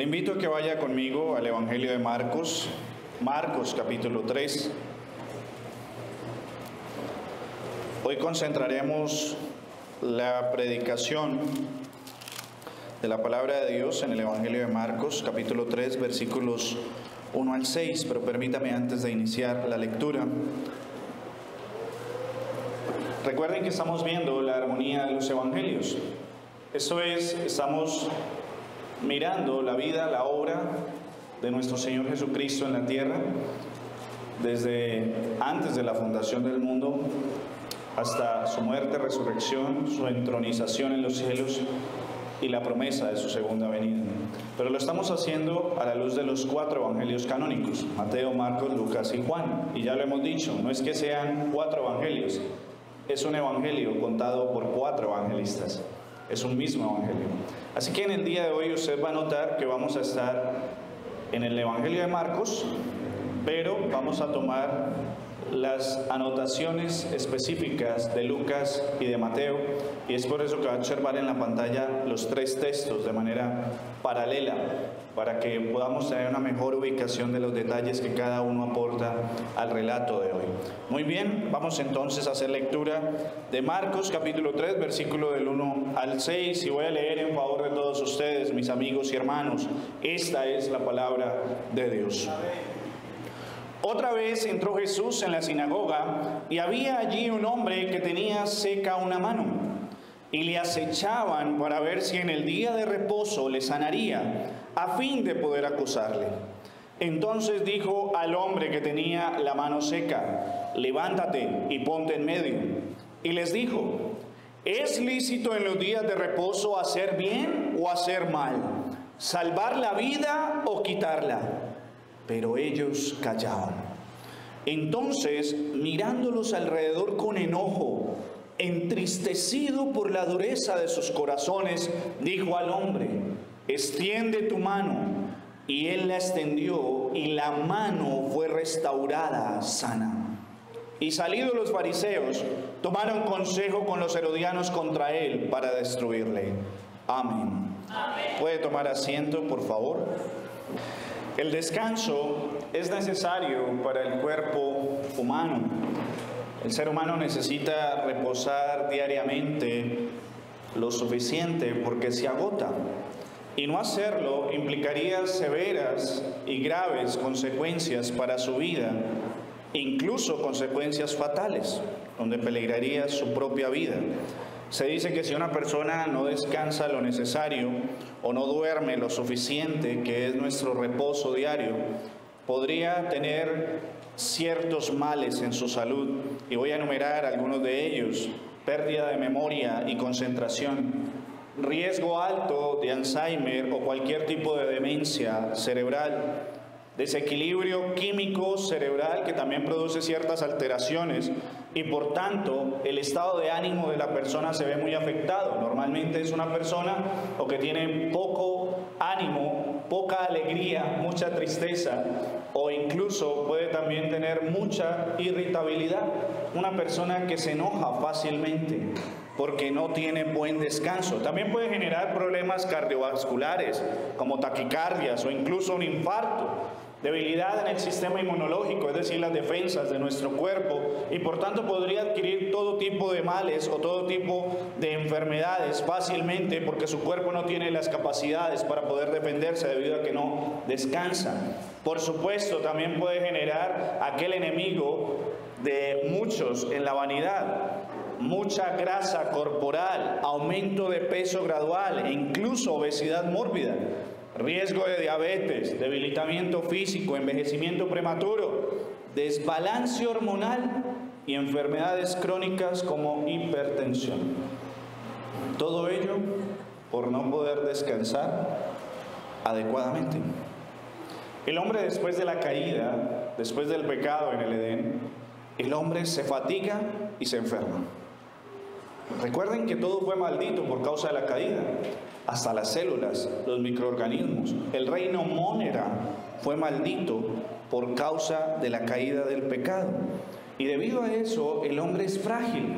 Le invito a que vaya conmigo al Evangelio de Marcos, Marcos capítulo 3. Hoy concentraremos la predicación de la palabra de Dios en el Evangelio de Marcos, capítulo 3, versículos 1 al 6, pero permítame antes de iniciar la lectura. Recuerden que estamos viendo la armonía de los evangelios. Eso es, estamos mirando la vida, la obra de nuestro Señor Jesucristo en la tierra, desde antes de la fundación del mundo hasta su muerte, resurrección, su entronización en los cielos y la promesa de su segunda venida. Pero lo estamos haciendo a la luz de los 4 evangelios canónicos: Mateo, Marcos, Lucas y Juan. Y ya lo hemos dicho, no es que sean 4 evangelios, es un evangelio contado por 4 evangelistas. Es un mismo evangelio. Así que en el día de hoy usted va a notar que vamos a estar en el Evangelio de Marcos, pero vamos a tomar las anotaciones específicas de Lucas y de Mateo, y es por eso que va a observar en la pantalla los 3 textos de manera paralela, para que podamos tener una mejor ubicación de los detalles que cada uno aporta al relato de hoy. Muy bien, vamos entonces a hacer lectura de Marcos capítulo 3, versículo del 1 al 6, y voy a leer en favor de todos ustedes, mis amigos y hermanos. Esta es la palabra de Dios. Otra vez entró Jesús en la sinagoga, y había allí un hombre que tenía seca una mano, y le acechaban para ver si en el día de reposo le sanaría, a fin de poder acusarle. Entonces dijo al hombre que tenía la mano seca: levántate y ponte en medio. Y les dijo: ¿es lícito en los días de reposo hacer bien o hacer mal, salvar la vida o quitarla? Pero ellos callaban. Entonces, mirándolos alrededor con enojo, entristecido por la dureza de sus corazones, dijo al hombre: extiende tu mano. Y él la extendió, y la mano fue restaurada sana. Y salidos los fariseos, tomaron consejo con los herodianos contra él para destruirle. Amén. Amén. ¿Puede tomar asiento, por favor? El descanso es necesario para el cuerpo humano. El ser humano necesita reposar diariamente lo suficiente porque se agota. Y no hacerlo implicaría severas y graves consecuencias para su vida, incluso consecuencias fatales, donde peligraría su propia vida. Se dice que si una persona no descansa lo necesario o no duerme lo suficiente, que es nuestro reposo diario, podría tener ciertos males en su salud. Y voy a enumerar algunos de ellos: pérdida de memoria y concentración, riesgo alto de Alzheimer o cualquier tipo de demencia cerebral, desequilibrio químico cerebral que también produce ciertas alteraciones, y por tanto el estado de ánimo de la persona se ve muy afectado. Normalmente es una persona o que tiene poco ánimo, poca alegría, mucha tristeza, o incluso puede también tener mucha irritabilidad. Una persona que se enoja fácilmente porque no tiene buen descanso. También puede generar problemas cardiovasculares como taquicardias o incluso un infarto. Debilidad en el sistema inmunológico, es decir, las defensas de nuestro cuerpo, y por tanto podría adquirir todo tipo de males o todo tipo de enfermedades fácilmente porque su cuerpo no tiene las capacidades para poder defenderse debido a que no descansa. Por supuesto, también puede generar aquel enemigo de muchos en la vanidad: mucha grasa corporal, aumento de peso gradual e incluso obesidad mórbida, riesgo de diabetes, debilitamiento físico, envejecimiento prematuro, desbalance hormonal y enfermedades crónicas como hipertensión. Todo ello por no poder descansar adecuadamente. El hombre, después de la caída, después del pecado en el Edén, el hombre se fatiga y se enferma. Recuerden que todo fue maldito por causa de la caída, hasta las células, los microorganismos. El reino Mónera fue maldito por causa de la caída del pecado. Y debido a eso, el hombre es frágil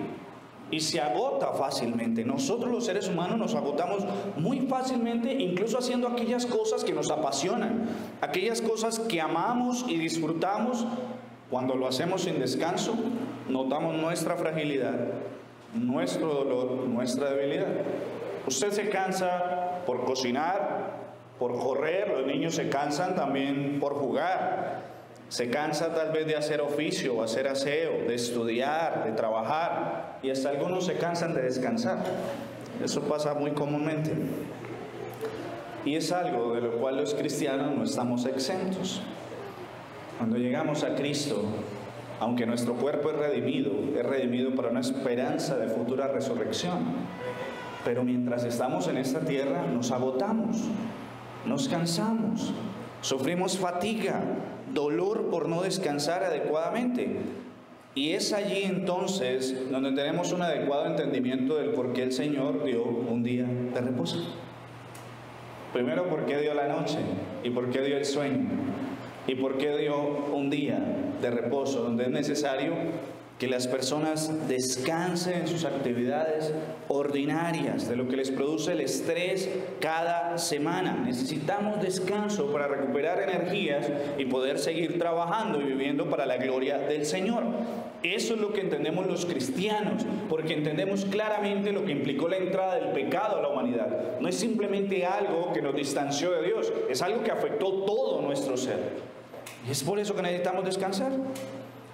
y se agota fácilmente. Nosotros los seres humanos nos agotamos muy fácilmente, incluso haciendo aquellas cosas que nos apasionan, aquellas cosas que amamos y disfrutamos. Cuando lo hacemos sin descanso, notamos nuestra fragilidad, nuestro dolor, nuestra debilidad. Usted se cansa por cocinar, por correr, los niños se cansan también por jugar. Se cansa tal vez de hacer oficio, hacer aseo, de estudiar, de trabajar, y hasta algunos se cansan de descansar. Eso pasa muy comúnmente. Y es algo de lo cual los cristianos no estamos exentos. Cuando llegamos a Cristo, aunque nuestro cuerpo es redimido para una esperanza de futura resurrección. Pero mientras estamos en esta tierra, nos agotamos, nos cansamos, sufrimos fatiga, dolor por no descansar adecuadamente. Y es allí entonces donde tenemos un adecuado entendimiento del por qué el Señor dio un día de reposo. Primero, por qué dio la noche, y por qué dio el sueño, y por qué dio un día de reposo, donde es necesario que las personas descansen en sus actividades ordinarias, de lo que les produce el estrés cada semana. Necesitamos descanso para recuperar energías y poder seguir trabajando y viviendo para la gloria del Señor. Eso es lo que entendemos los cristianos, porque entendemos claramente lo que implicó la entrada del pecado a la humanidad. No es simplemente algo que nos distanció de Dios, es algo que afectó todo nuestro ser. Y es por eso que necesitamos descansar.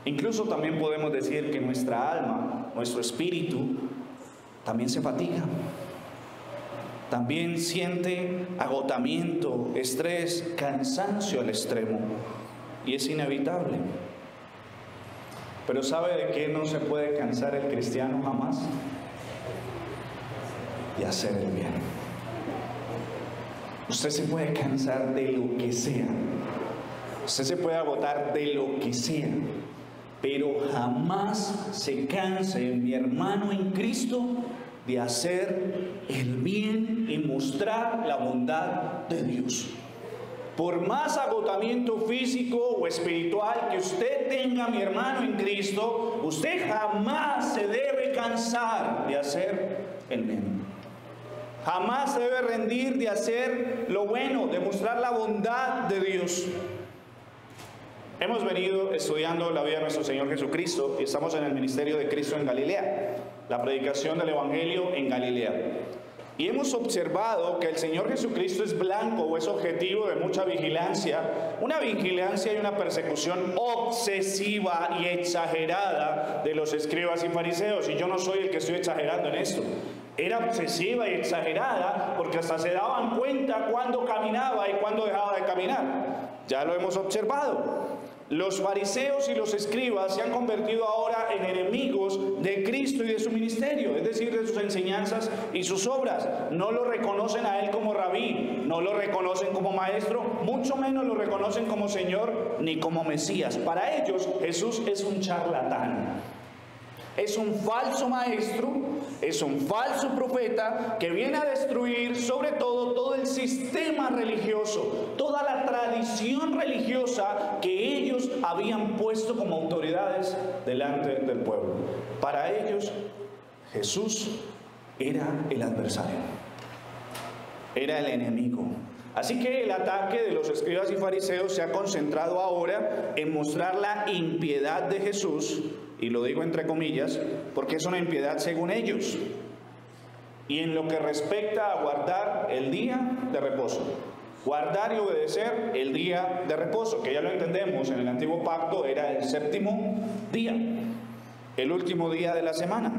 Incluso también podemos decir que nuestra alma, nuestro espíritu, también se fatiga. También siente agotamiento, estrés, cansancio al extremo. Y es inevitable. Pero ¿sabe de qué no se puede cansar el cristiano jamás? De hacer el bien. Usted se puede cansar de lo que sea. Usted se puede agotar de lo que sea. Pero jamás se canse, mi hermano en Cristo, de hacer el bien y mostrar la bondad de Dios. Por más agotamiento físico o espiritual que usted tenga, mi hermano en Cristo, usted jamás se debe cansar de hacer el bien. Jamás se debe rendir de hacer lo bueno, de mostrar la bondad de Dios. Hemos venido estudiando la vida de nuestro Señor Jesucristo y estamos en el ministerio de Cristo en Galilea, la predicación del Evangelio en Galilea. Y hemos observado que el Señor Jesucristo es blanco o es objetivo de mucha vigilancia, una vigilancia y una persecución obsesiva y exagerada de los escribas y fariseos. Y yo no soy el que estoy exagerando en esto. Era obsesiva y exagerada porque hasta se daban cuenta cuándo caminaba y cuándo dejaba de caminar. Ya lo hemos observado. Los fariseos y los escribas se han convertido ahora en enemigos de Cristo y de su ministerio, es decir, de sus enseñanzas y sus obras. No lo reconocen a Él como rabí, no lo reconocen como maestro, mucho menos lo reconocen como Señor ni como Mesías. Para ellos, Jesús es un charlatán. Es un falso maestro, es un falso profeta que viene a destruir sobre todo el sistema religioso, toda la tradición religiosa que ellos habían puesto como autoridades delante del pueblo. Para ellos, Jesús era el adversario, era el enemigo. Así que el ataque de los escribas y fariseos se ha concentrado ahora en mostrar la impiedad de Jesús, y lo digo entre comillas, porque es una impiedad según ellos, y en lo que respecta a guardar el día de reposo. Guardar y obedecer el día de reposo, que ya lo entendemos, en el antiguo pacto era el séptimo día, el último día de la semana.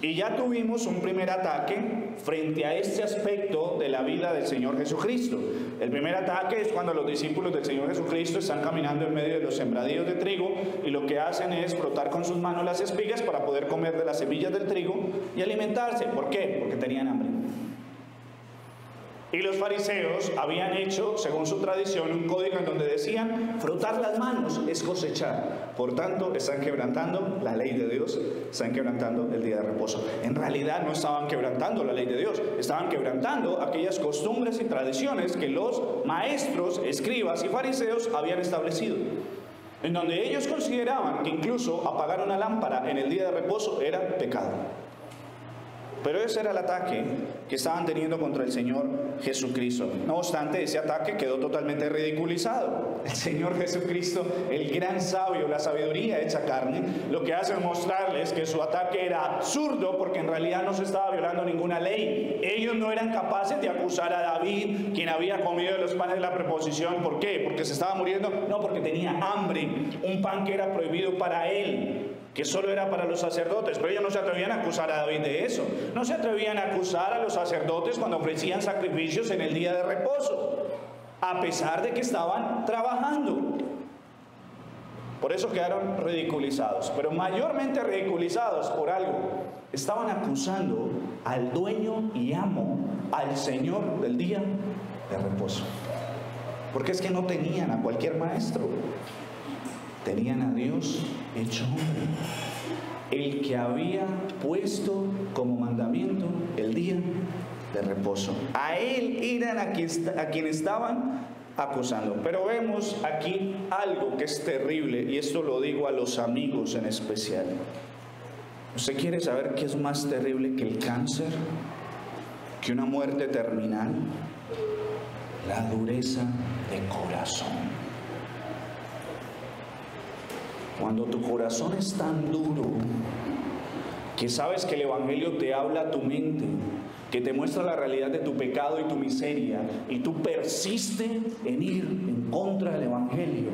Y ya tuvimos un primer ataque frente a este aspecto de la vida del Señor Jesucristo. El primer ataque es cuando los discípulos del Señor Jesucristo están caminando en medio de los sembradíos de trigo y lo que hacen es frotar con sus manos las espigas para poder comer de las semillas del trigo y alimentarse. ¿Por qué? Porque tenían hambre. Y los fariseos habían hecho, según su tradición, un código en donde decían: frotar las manos es cosechar. Por tanto, están quebrantando la ley de Dios, están quebrantando el día de reposo. En realidad no estaban quebrantando la ley de Dios, estaban quebrantando aquellas costumbres y tradiciones que los maestros, escribas y fariseos habían establecido, en donde ellos consideraban que incluso apagar una lámpara en el día de reposo era pecado. Pero ese era el ataque que estaban teniendo contra el Señor Jesucristo. No obstante, ese ataque quedó totalmente ridiculizado. El Señor Jesucristo, el gran sabio, la sabiduría hecha carne, lo que hace es mostrarles que su ataque era absurdo, porque en realidad no se estaba violando ninguna ley. Ellos no eran capaces de acusar a David, quien había comido de los panes de la preposición. ¿Por qué? ¿Porque se estaba muriendo? No, porque tenía hambre. Un pan que era prohibido para él, que solo era para los sacerdotes. Pero ellos no se atrevían a acusar a David de eso. No se atrevían a acusar a los sacerdotes cuando ofrecían sacrificios en el día de reposo, a pesar de que estaban trabajando. Por eso quedaron ridiculizados, pero mayormente ridiculizados por algo. Estaban acusando al dueño y amo, al Señor del día de reposo. Porque es que no tenían a cualquier maestro, tenían a Dios hecho hombre, el que había puesto como mandamiento el día de reposo. A él eran a quien estaban acusando. Pero vemos aquí algo que es terrible, y esto lo digo a los amigos en especial. ¿Usted quiere saber qué es más terrible que el cáncer? ¿Que una muerte terminal? La dureza de corazón. Cuando tu corazón es tan duro que sabes que el Evangelio te habla a tu mente, que te muestra la realidad de tu pecado y tu miseria, y tú persistes en ir en contra del Evangelio,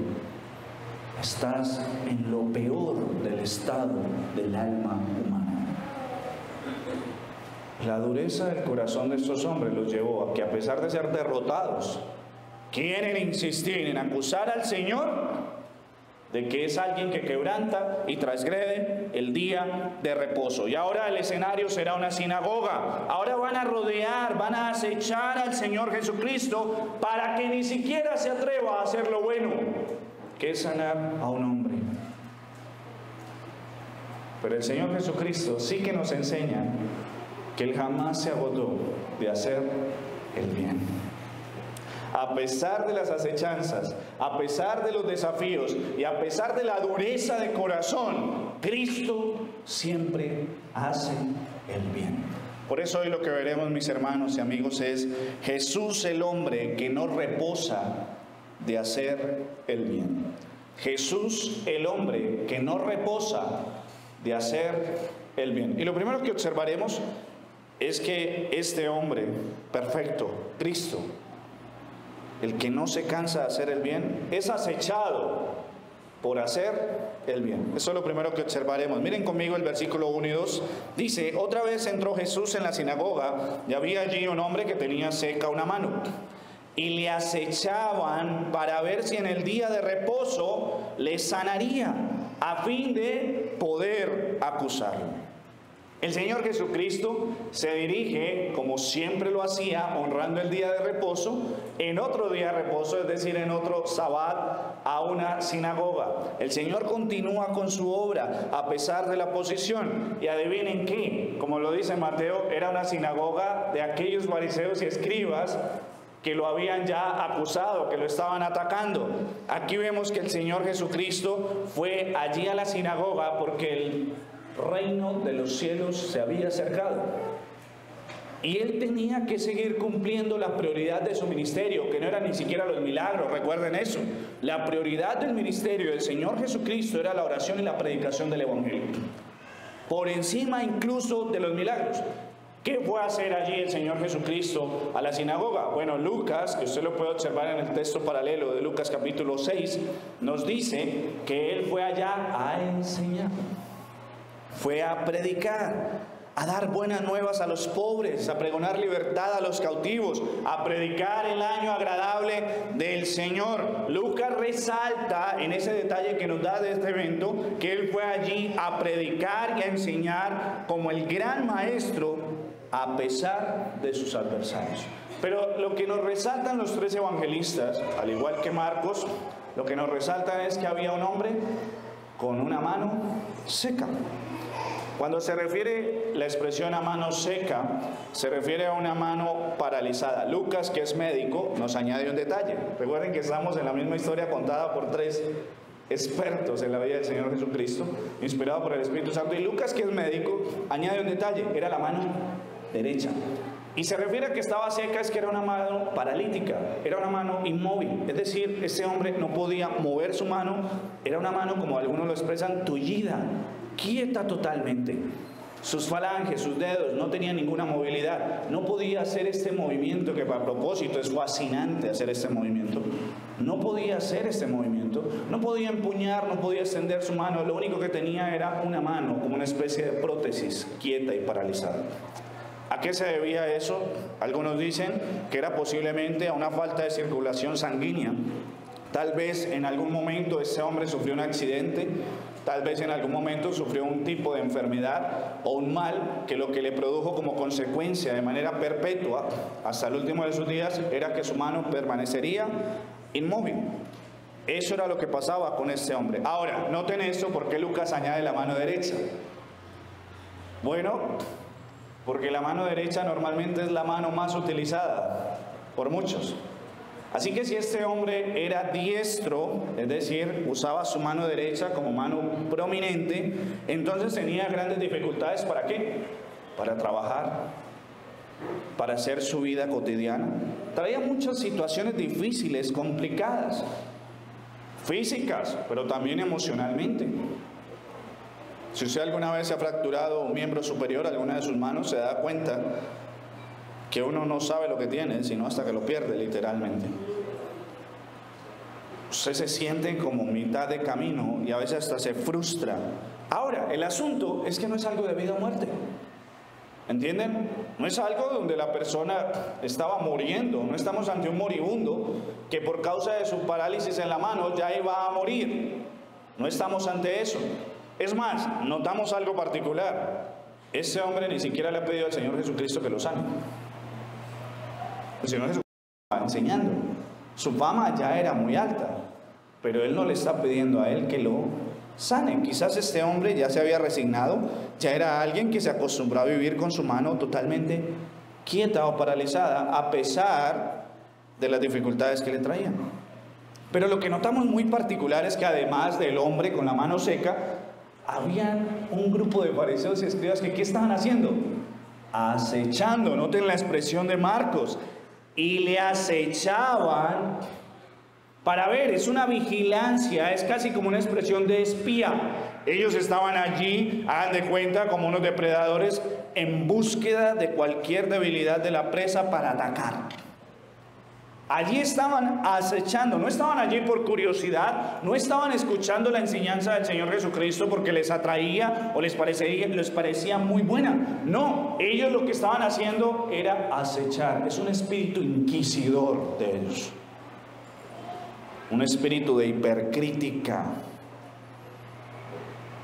estás en lo peor del estado del alma humana. La dureza del corazón de estos hombres los llevó a que, a pesar de ser derrotados, quieren insistir en acusar al Señor de que es alguien que quebranta y transgrede el día de reposo. Y ahora el escenario será una sinagoga. Ahora van a rodear, van a acechar al Señor Jesucristo para que ni siquiera se atreva a hacer lo bueno, que es sanar a un hombre. Pero el Señor Jesucristo sí que nos enseña que Él jamás se agotó de hacer el bien. A pesar de las acechanzas, a pesar de los desafíos y a pesar de la dureza de corazón, Cristo siempre hace el bien. Por eso hoy lo que veremos, mis hermanos y amigos, es Jesús el hombre que no reposa de hacer el bien. Jesús el hombre que no reposa de hacer el bien. Y lo primero que observaremos es que este hombre perfecto, Cristo, el que no se cansa de hacer el bien, es acechado por hacer el bien. Eso es lo primero que observaremos. Miren conmigo el versículo 1 y 2. Dice: otra vez entró Jesús en la sinagoga, y había allí un hombre que tenía seca una mano. Y le acechaban para ver si en el día de reposo le sanaría, a fin de poder acusarlo. El Señor Jesucristo se dirige, como siempre lo hacía, honrando el día de reposo, en otro día de reposo, es decir, en otro sabbat, a una sinagoga. El Señor continúa con su obra a pesar de la oposición. Y adivinen qué, como lo dice Mateo, era una sinagoga de aquellos fariseos y escribas que lo habían ya acusado, que lo estaban atacando. Aquí vemos que el Señor Jesucristo fue allí a la sinagoga porque el reino de los cielos se había acercado, y él tenía que seguir cumpliendo la prioridad de su ministerio, que no eran ni siquiera los milagros. Recuerden eso. La prioridad del ministerio del Señor Jesucristo era la oración y la predicación del Evangelio, por encima incluso de los milagros. ¿Qué fue a hacer allí el Señor Jesucristo a la sinagoga? Bueno, Lucas, que usted lo puede observar en el texto paralelo de Lucas capítulo 6, nos dice que él fue allá a enseñar. Fue a predicar, a dar buenas nuevas a los pobres, a pregonar libertad a los cautivos, a predicar el año agradable del Señor. Lucas resalta en ese detalle que nos da de este evento que él fue allí a predicar y a enseñar como el gran maestro a pesar de sus adversarios. Pero lo que nos resaltan los tres evangelistas, al igual que Marcos, lo que nos resaltan es que había un hombre con una mano seca. Cuando se refiere la expresión a mano seca, se refiere a una mano paralizada. Lucas, que es médico, nos añade un detalle. Recuerden que estamos en la misma historia contada por tres expertos en la vida del Señor Jesucristo, inspirado por el Espíritu Santo. Y Lucas, que es médico, añade un detalle: era la mano derecha. Y se refiere a que estaba seca, es que era una mano paralítica, era una mano inmóvil. Es decir, ese hombre no podía mover su mano, era una mano, como algunos lo expresan, tullida, quieta totalmente. Sus falanges, sus dedos no tenían ninguna movilidad. No podía hacer este movimiento, que a propósito es fascinante hacer este movimiento. No podía hacer este movimiento. No podía empuñar, no podía extender su mano. Lo único que tenía era una mano, como una especie de prótesis, quieta y paralizada. ¿A qué se debía eso? Algunos dicen que era posiblemente a una falta de circulación sanguínea. Tal vez en algún momento ese hombre sufrió un accidente, tal vez en algún momento sufrió un tipo de enfermedad o un mal que lo que le produjo como consecuencia de manera perpetua hasta el último de sus días era que su mano permanecería inmóvil. Eso era lo que pasaba con este hombre. Ahora, noten esto, ¿por qué Lucas añade la mano derecha? Bueno, porque la mano derecha normalmente es la mano más utilizada por muchos. Así que si este hombre era diestro, es decir, usaba su mano derecha como mano prominente, entonces tenía grandes dificultades. ¿Para qué? Para trabajar, para hacer su vida cotidiana. Traía muchas situaciones difíciles, complicadas, físicas, pero también emocionalmente. Si usted alguna vez se ha fracturado un miembro superior, alguna de sus manos, se da cuenta que uno no sabe lo que tiene, sino hasta que lo pierde, literalmente. Usted se siente como mitad de camino y a veces hasta se frustra. Ahora, el asunto es que no es algo de vida o muerte. ¿Entienden? No es algo donde la persona estaba muriendo. No estamos ante un moribundo que por causa de su parálisis en la mano ya iba a morir. No estamos ante eso. Es más, notamos algo particular. Ese hombre ni siquiera le ha pedido al Señor Jesucristo que lo sane. El Señor Jesucristo estaba enseñando. Su fama ya era muy alta, pero Él no le está pidiendo a Él que lo sane. Quizás este hombre ya se había resignado, ya era alguien que se acostumbró a vivir con su mano totalmente quieta o paralizada, a pesar de las dificultades que le traían. Pero lo que notamos muy particular es que además del hombre con la mano seca, habían un grupo de fariseos y escribas que ¿qué estaban haciendo? Acechando. Noten la expresión de Marcos. Y le acechaban para ver, es una vigilancia, es casi como una expresión de espía. Ellos estaban allí, hagan de cuenta, como unos depredadores en búsqueda de cualquier debilidad de la presa para atacar. Allí estaban acechando, no estaban allí por curiosidad, no estaban escuchando la enseñanza del Señor Jesucristo porque les atraía o les parecía muy buena. No, ellos lo que estaban haciendo era acechar. Es un espíritu inquisidor de ellos, un espíritu de hipercrítica.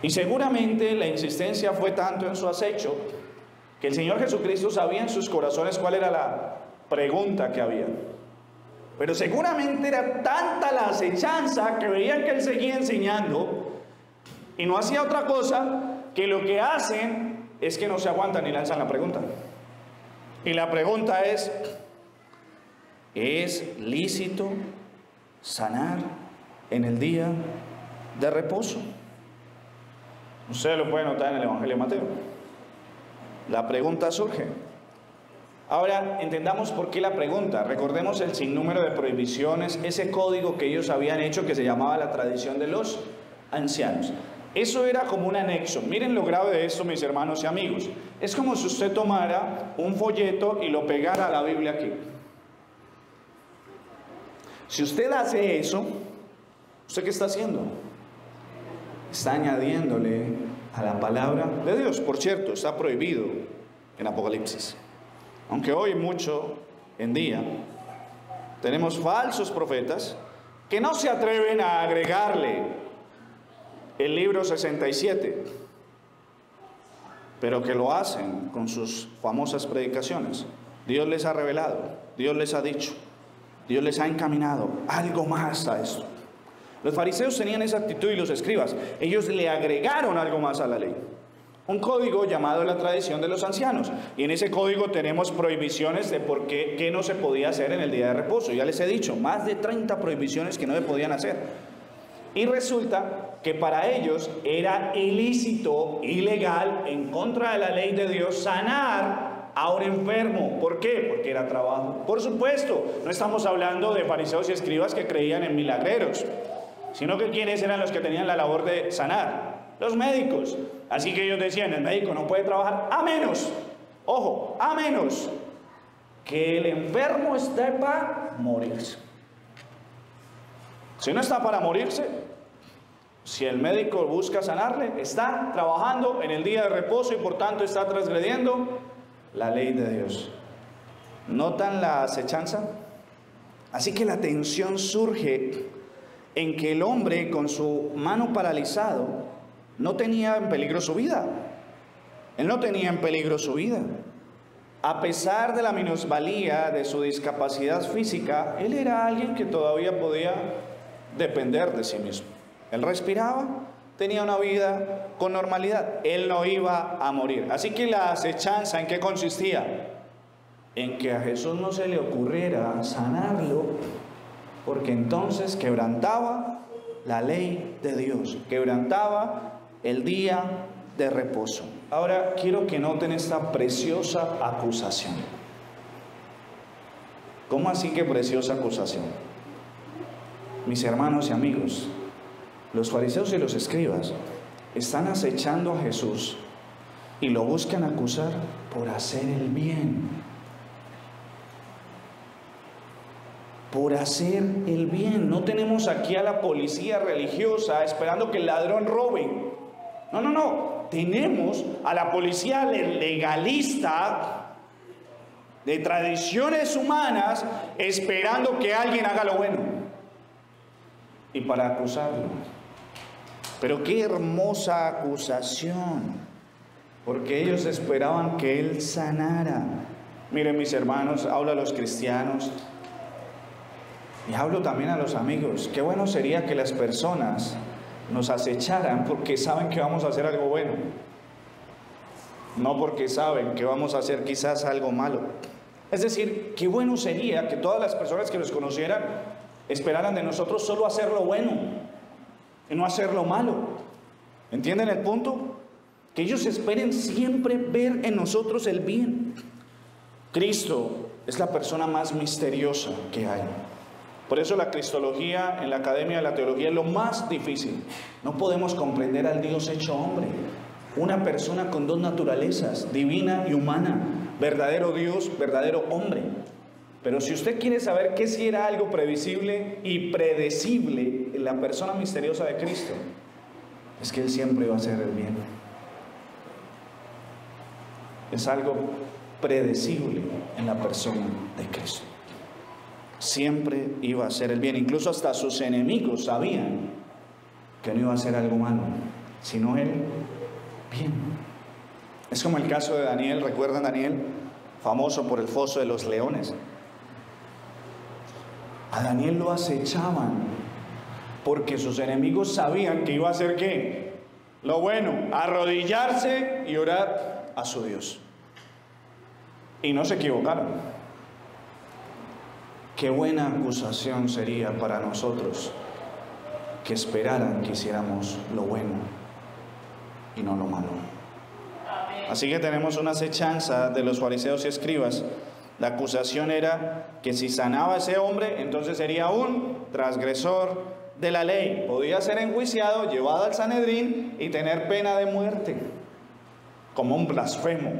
Y seguramente la insistencia fue tanto en su acecho que el Señor Jesucristo sabía en sus corazones cuál era la pregunta que había. Pero seguramente era tanta la acechanza que veían que Él seguía enseñando y no hacía otra cosa que lo que hacen es que no se aguantan y lanzan la pregunta. Y la pregunta ¿es lícito sanar en el día de reposo? Usted lo puede notar en el Evangelio de Mateo. La pregunta surge. Ahora, entendamos por qué la pregunta. Recordemos el sinnúmero de prohibiciones, ese código que ellos habían hecho que se llamaba la tradición de los ancianos. Eso era como un anexo. Miren lo grave de esto, mis hermanos y amigos. Es como si usted tomara un folleto y lo pegara a la Biblia aquí. Si usted hace eso, ¿usted qué está haciendo? Está añadiéndole a la palabra de Dios. Por cierto, está prohibido en Apocalipsis. Aunque hoy mucho en día tenemos falsos profetas que no se atreven a agregarle el libro 67, pero que lo hacen con sus famosas predicaciones. Dios les ha revelado, Dios les ha dicho, Dios les ha encaminado algo más a esto. Los fariseos tenían esa actitud y los escribas, ellos le agregaron algo más a la ley. Un código llamado la tradición de los ancianos. Y en ese código tenemos prohibiciones de por qué no se podía hacer en el día de reposo. Ya les he dicho, más de 30 prohibiciones que no se podían hacer. Y resulta que para ellos era ilícito, ilegal, en contra de la ley de Dios, sanar a un enfermo. ¿Por qué? Porque era trabajo. Por supuesto, no estamos hablando de fariseos y escribas que creían en milagreros, sino que ¿quiénes eran los que tenían la labor de sanar? Los médicos. Así que ellos decían, el médico no puede trabajar a menos, ojo, a menos que el enfermo esté para morirse. Si no está para morirse, si el médico busca sanarle, está trabajando en el día de reposo y por tanto está transgrediendo la ley de Dios. ¿Notan la acechanza? Así que la tensión surge en que el hombre con su mano paralizado no tenía en peligro su vida. Él no tenía en peligro su vida. A pesar de la minusvalía de su discapacidad física, él era alguien que todavía podía depender de sí mismo. Él respiraba, tenía una vida con normalidad. Él no iba a morir. Así que la acechanza, ¿en qué consistía? En que a Jesús no se le ocurriera sanarlo, porque entonces quebrantaba la ley de Dios, quebrantaba el día de reposo. Ahora quiero que noten esta preciosa acusación. ¿Cómo así que preciosa acusación? Mis hermanos y amigos, los fariseos y los escribas están acechando a Jesús y lo buscan acusar por hacer el bien. Por hacer el bien. No tenemos aquí a la policía religiosa esperando que el ladrón robe. No. Tenemos a la policía legalista de tradiciones humanas esperando que alguien haga lo bueno y para acusarlo. Pero qué hermosa acusación, porque ellos esperaban que él sanara. Miren, mis hermanos, hablo a los cristianos y hablo también a los amigos. Qué bueno sería que las personas nos acecharan porque saben que vamos a hacer algo bueno, no porque saben que vamos a hacer quizás algo malo. Es decir, qué bueno sería que todas las personas que nos conocieran esperaran de nosotros solo hacer lo bueno y no hacer lo malo. ¿Entienden el punto? Que ellos esperen siempre ver en nosotros el bien. Cristo es la persona más misteriosa que hay. Por eso la cristología en la Academia de la Teología es lo más difícil. No podemos comprender al Dios hecho hombre, una persona con dos naturalezas, divina y humana, verdadero Dios, verdadero hombre. Pero si usted quiere saber qué si era algo previsible y predecible en la persona misteriosa de Cristo, es que Él siempre va a hacer el bien. Es algo predecible en la persona de Cristo. Siempre iba a hacer el bien. Incluso hasta sus enemigos sabían que no iba a hacer algo malo, sino él bien. Es como el caso de Daniel. ¿Recuerdan Daniel? Famoso por el foso de los leones. A Daniel lo acechaban porque sus enemigos sabían que iba a hacer ¿qué? Lo bueno, arrodillarse y orar a su Dios. Y no se equivocaron. Qué buena acusación sería para nosotros que esperaran que hiciéramos lo bueno y no lo malo. Así que tenemos una acechanza de los fariseos y escribas. La acusación era que si sanaba a ese hombre, entonces sería un transgresor de la ley. Podía ser enjuiciado, llevado al Sanedrín y tener pena de muerte, como un blasfemo,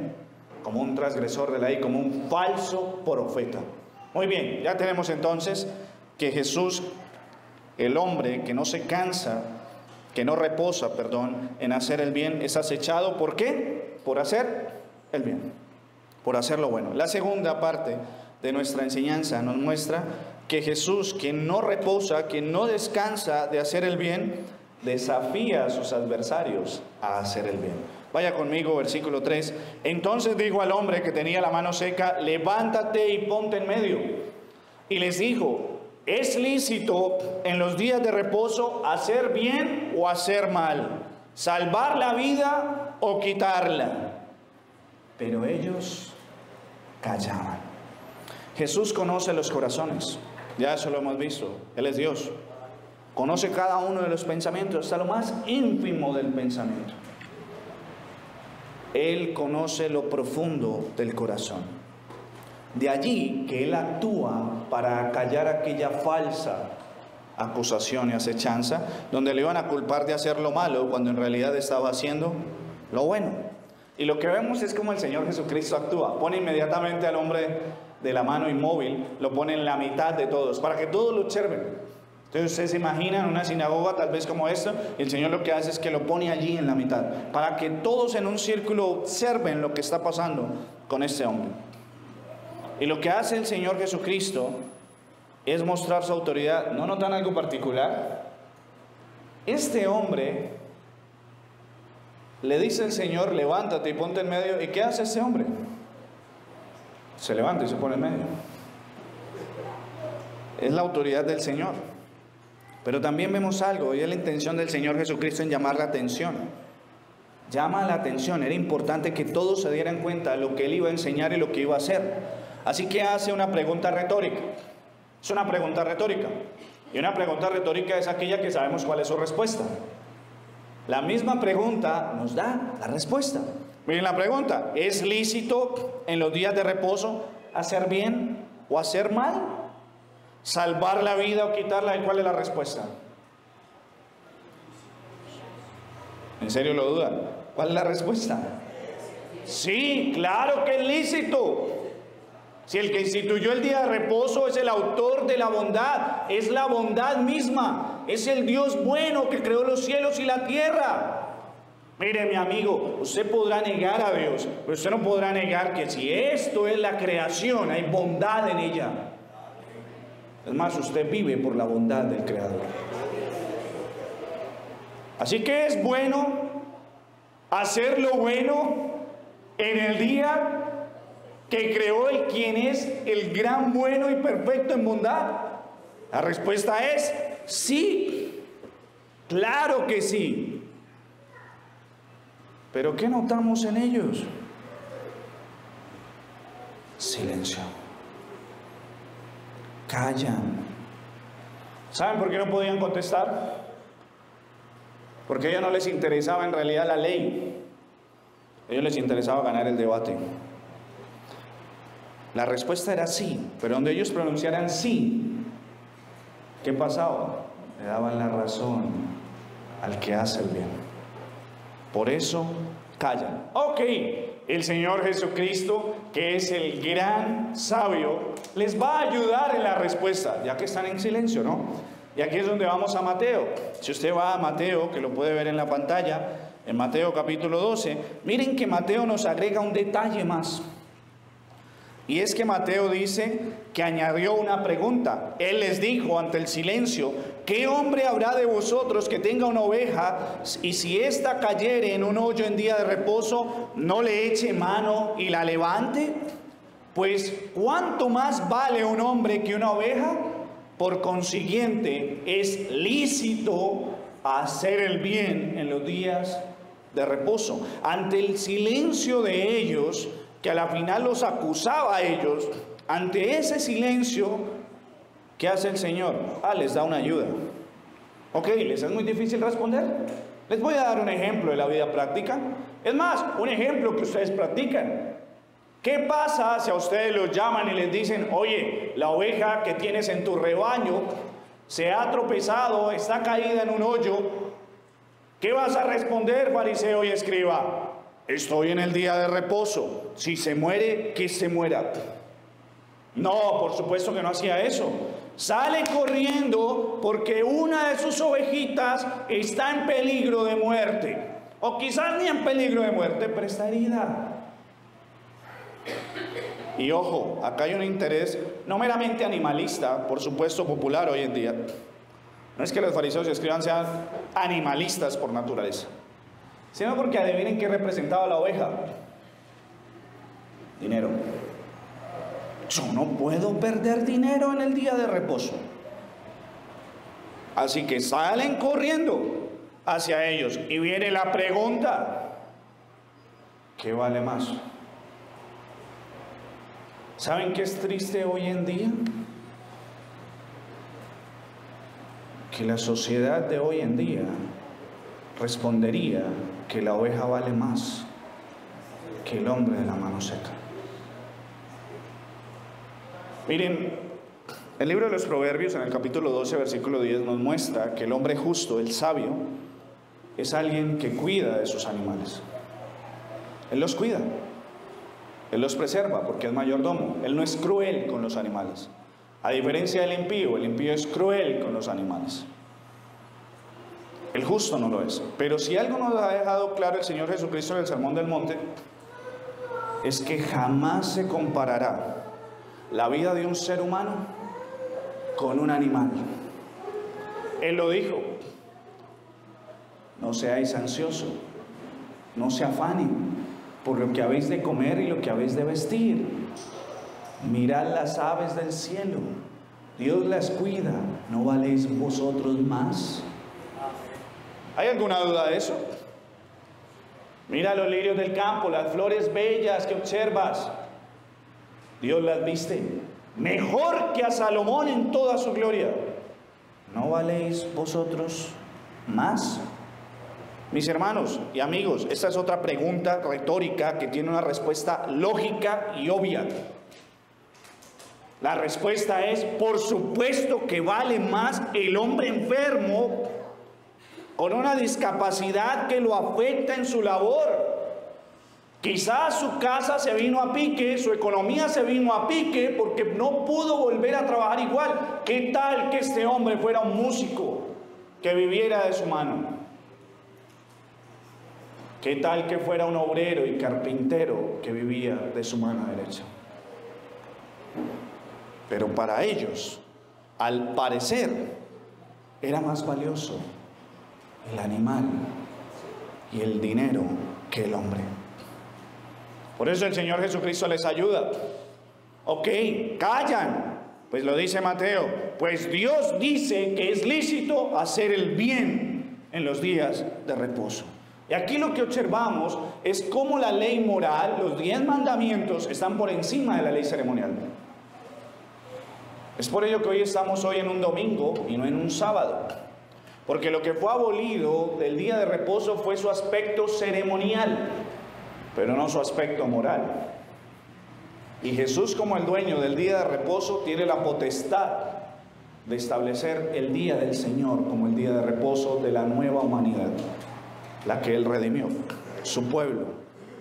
como un transgresor de la ley, como un falso profeta. Muy bien, ya tenemos entonces que Jesús, el hombre que no se cansa, que no reposa, en hacer el bien, es acechado. ¿Por qué? Por hacer el bien, por hacer lo bueno. La segunda parte de nuestra enseñanza nos muestra que Jesús, quien no reposa, quien no descansa de hacer el bien, desafía a sus adversarios a hacer el bien. Vaya conmigo, versículo 3. Entonces dijo al hombre que tenía la mano seca: levántate y ponte en medio. Y les dijo: ¿es lícito en los días de reposo hacer bien o hacer mal? ¿Salvar la vida o quitarla? Pero ellos callaban. Jesús conoce los corazones. Ya eso lo hemos visto. Él es Dios. Conoce cada uno de los pensamientos, hasta lo más ínfimo del pensamiento. Él conoce lo profundo del corazón. De allí que Él actúa para callar aquella falsa acusación y acechanza, donde le iban a culpar de hacer lo malo, cuando en realidad estaba haciendo lo bueno. Y lo que vemos es como el Señor Jesucristo actúa. Pone inmediatamente al hombre de la mano inmóvil, lo pone en la mitad de todos, para que todos lo observen. Entonces ustedes se imaginan una sinagoga tal vez como esta, y el Señor lo que hace es que lo pone allí en la mitad, para que todos en un círculo observen lo que está pasando con este hombre. Y lo que hace el Señor Jesucristo es mostrar su autoridad. ¿No notan algo particular? Este hombre, le dice el Señor, levántate y ponte en medio. ¿Y qué hace este hombre? Se levanta y se pone en medio. Es la autoridad del Señor. Pero también vemos algo, y es la intención del Señor Jesucristo en llamar la atención. Llama la atención, era importante que todos se dieran cuenta de lo que Él iba a enseñar y lo que iba a hacer. Así que hace una pregunta retórica. Es una pregunta retórica. Y una pregunta retórica es aquella que sabemos cuál es su respuesta. La misma pregunta nos da la respuesta. Miren la pregunta: ¿es lícito en los días de reposo hacer bien o hacer mal? ¿Salvar la vida o quitarla? ¿Y cuál es la respuesta? ¿En serio lo dudan? ¿Cuál es la respuesta? Sí, claro que es lícito. Si el que instituyó el día de reposo es el autor de la bondad, es la bondad misma, es el Dios bueno que creó los cielos y la tierra. Mire, mi amigo, usted podrá negar a Dios, pero usted no podrá negar que si esto es la creación, hay bondad en ella. Es más, usted vive por la bondad del Creador. Así que es bueno hacer lo bueno en el día que creó el quien es el gran, bueno y perfecto en bondad. La respuesta es sí, claro que sí. Pero ¿qué notamos en ellos? Silencio. Callan. ¿Saben por qué no podían contestar? Porque a ellos no les interesaba en realidad la ley. A ellos les interesaba ganar el debate. La respuesta era sí, pero donde ellos pronunciaran sí, ¿qué pasaba? Le daban la razón al que hace el bien. Por eso callan. Ok, el Señor Jesucristo, que es el gran sabio, les va a ayudar en la respuesta, ya que están en silencio, ¿no? Y aquí es donde vamos a Mateo. Si usted va a Mateo, que lo puede ver en la pantalla, en Mateo capítulo 12, miren que Mateo nos agrega un detalle más. Y es que Mateo dice que añadió una pregunta. Él les dijo ante el silencio: ¿qué hombre habrá de vosotros que tenga una oveja y si ésta cayere en un hoyo en día de reposo, no le eche mano y la levante? Pues ¿cuánto más vale un hombre que una oveja? Por consiguiente, es lícito hacer el bien en los días de reposo. Ante el silencio de ellos, que a la final los acusaba a ellos, ante ese silencio, ¿qué hace el Señor? Les da una ayuda. Ok, ¿les es muy difícil responder? Les voy a dar un ejemplo de la vida práctica. Es más, un ejemplo que ustedes practican. ¿Qué pasa si a ustedes los llaman y les dicen: oye, la oveja que tienes en tu rebaño se ha tropezado, está caída en un hoyo? ¿Qué vas a responder, fariseo y escriba? Estoy en el día de reposo. Si se muere, que se muera. No, por supuesto que no hacía eso. Sale corriendo porque una de sus ovejitas está en peligro de muerte. O quizás ni en peligro de muerte, pero está herida. Y ojo, acá hay un interés no meramente animalista, por supuesto popular hoy en día. No es que los fariseos y escribas sean animalistas por naturaleza, sino porque adivinen qué representaba la oveja. Dinero. Yo no puedo perder dinero en el día de reposo. Así que salen corriendo hacia ellos y viene la pregunta: ¿qué vale más? ¿Saben qué es triste hoy en día? que la sociedad de hoy en día respondería que la oveja vale más que el hombre de la mano seca. Miren, el libro de los Proverbios, en el capítulo 12, versículo 10, nos muestra que el hombre justo, el sabio, es alguien que cuida de sus animales. Él los cuida, él los preserva porque es mayordomo. Él no es cruel con los animales. A diferencia del impío, el impío es cruel con los animales. El justo no lo es. Pero si algo nos ha dejado claro el Señor Jesucristo en el Sermón del Monte, es que jamás se comparará la vida de un ser humano con un animal. Él lo dijo: no seáis ansiosos, no se afanen por lo que habéis de comer y lo que habéis de vestir. Mirad las aves del cielo, Dios las cuida, ¿no valéis vosotros más? ¿Hay alguna duda de eso? Mira los lirios del campo, las flores bellas que observas, Dios las viste mejor que a Salomón en toda su gloria. ¿No valéis vosotros más? Mis hermanos y amigos, esta es otra pregunta retórica que tiene una respuesta lógica y obvia. La respuesta es: por supuesto que vale más el hombre enfermo con una discapacidad que lo afecta en su labor. Quizás su casa se vino a pique, su economía se vino a pique porque no pudo volver a trabajar igual. ¿Qué tal que este hombre fuera un músico que viviera de su mano? ¿Qué tal que fuera un obrero y carpintero que vivía de su mano derecha? Pero para ellos, al parecer, era más valioso el animal y el dinero que el hombre. Por eso el Señor Jesucristo les ayuda. Ok, callan. Pues lo dice Mateo: pues Dios dice que es lícito hacer el bien en los días de reposo. Y aquí lo que observamos es cómo la ley moral, los 10 mandamientos, están por encima de la ley ceremonial. Es por ello que hoy estamos en un domingo y no en un sábado. Porque lo que fue abolido del día de reposo fue su aspecto ceremonial, pero no su aspecto moral. Y Jesús, como el dueño del día de reposo, tiene la potestad de establecer el día del Señor como el día de reposo de la nueva humanidad, la que Él redimió, su pueblo,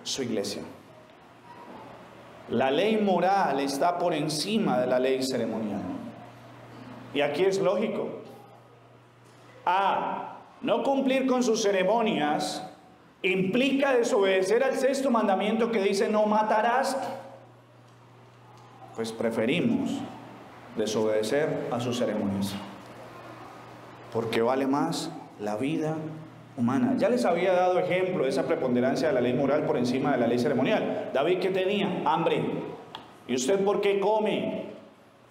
su iglesia. La ley moral está por encima de la ley ceremonial. Y aquí es lógico. No cumplir con sus ceremonias implica desobedecer al 6º mandamiento que dice: no matarás. Pues preferimos desobedecer a sus ceremonias, porque vale más la vida humana. Ya les había dado ejemplo de esa preponderancia de la ley moral por encima de la ley ceremonial. David, ¿qué tenía? Hambre. ¿Y usted por qué come?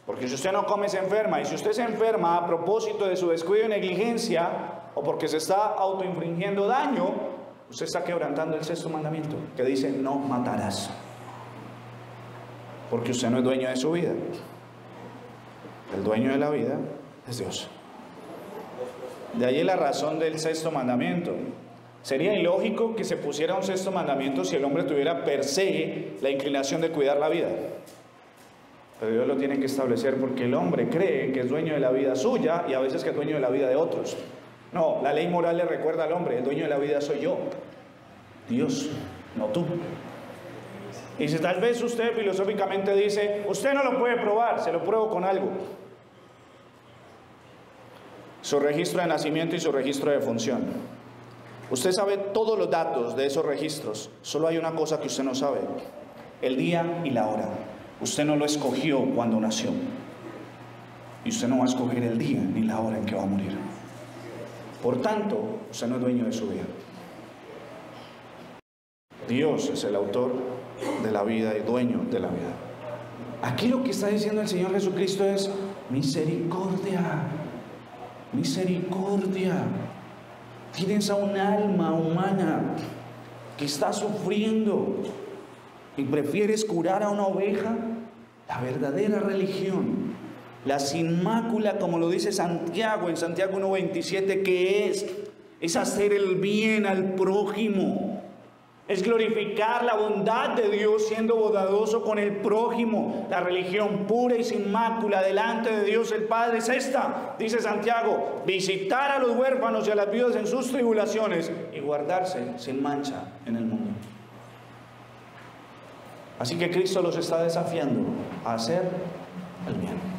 Porque si usted no come se enferma. Y si usted se enferma a propósito de su descuido y negligencia, o porque se está autoinfringiendo daño, usted está quebrantando el 6º mandamiento, que dice: no matarás. Porque usted no es dueño de su vida. El dueño de la vida es Dios. De ahí la razón del 6º mandamiento. Sería ilógico que se pusiera un 6º mandamiento si el hombre tuviera per se la inclinación de cuidar la vida. Pero Dios lo tiene que establecer porque el hombre cree que es dueño de la vida suya y a veces que es dueño de la vida de otros. No, la ley moral le recuerda al hombre: el dueño de la vida soy yo, Dios, no tú. Y si tal vez usted filosóficamente dice: usted no lo puede probar, se lo pruebo con algo. Su registro de nacimiento y su registro de función. Usted sabe todos los datos de esos registros. Solo hay una cosa que usted no sabe: el día y la hora. Usted no lo escogió cuando nació. Y usted no va a escoger el día ni la hora en que va a morir. Por tanto, usted no es dueño de su vida. Dios es el autor de la vida y dueño de la vida. Aquí lo que está diciendo el Señor Jesucristo es: misericordia, misericordia. Tienes a un alma humana que está sufriendo y prefieres curar a una oveja. La verdadera religión La sin mácula, como lo dice Santiago en Santiago 1:27, que es hacer el bien al prójimo. Es glorificar la bondad de Dios siendo bondadoso con el prójimo. La religión pura y sin mácula delante de Dios el Padre es esta, dice Santiago: visitar a los huérfanos y a las viudas en sus tribulaciones y guardarse sin mancha en el mundo. Así que Cristo los está desafiando a hacer el bien.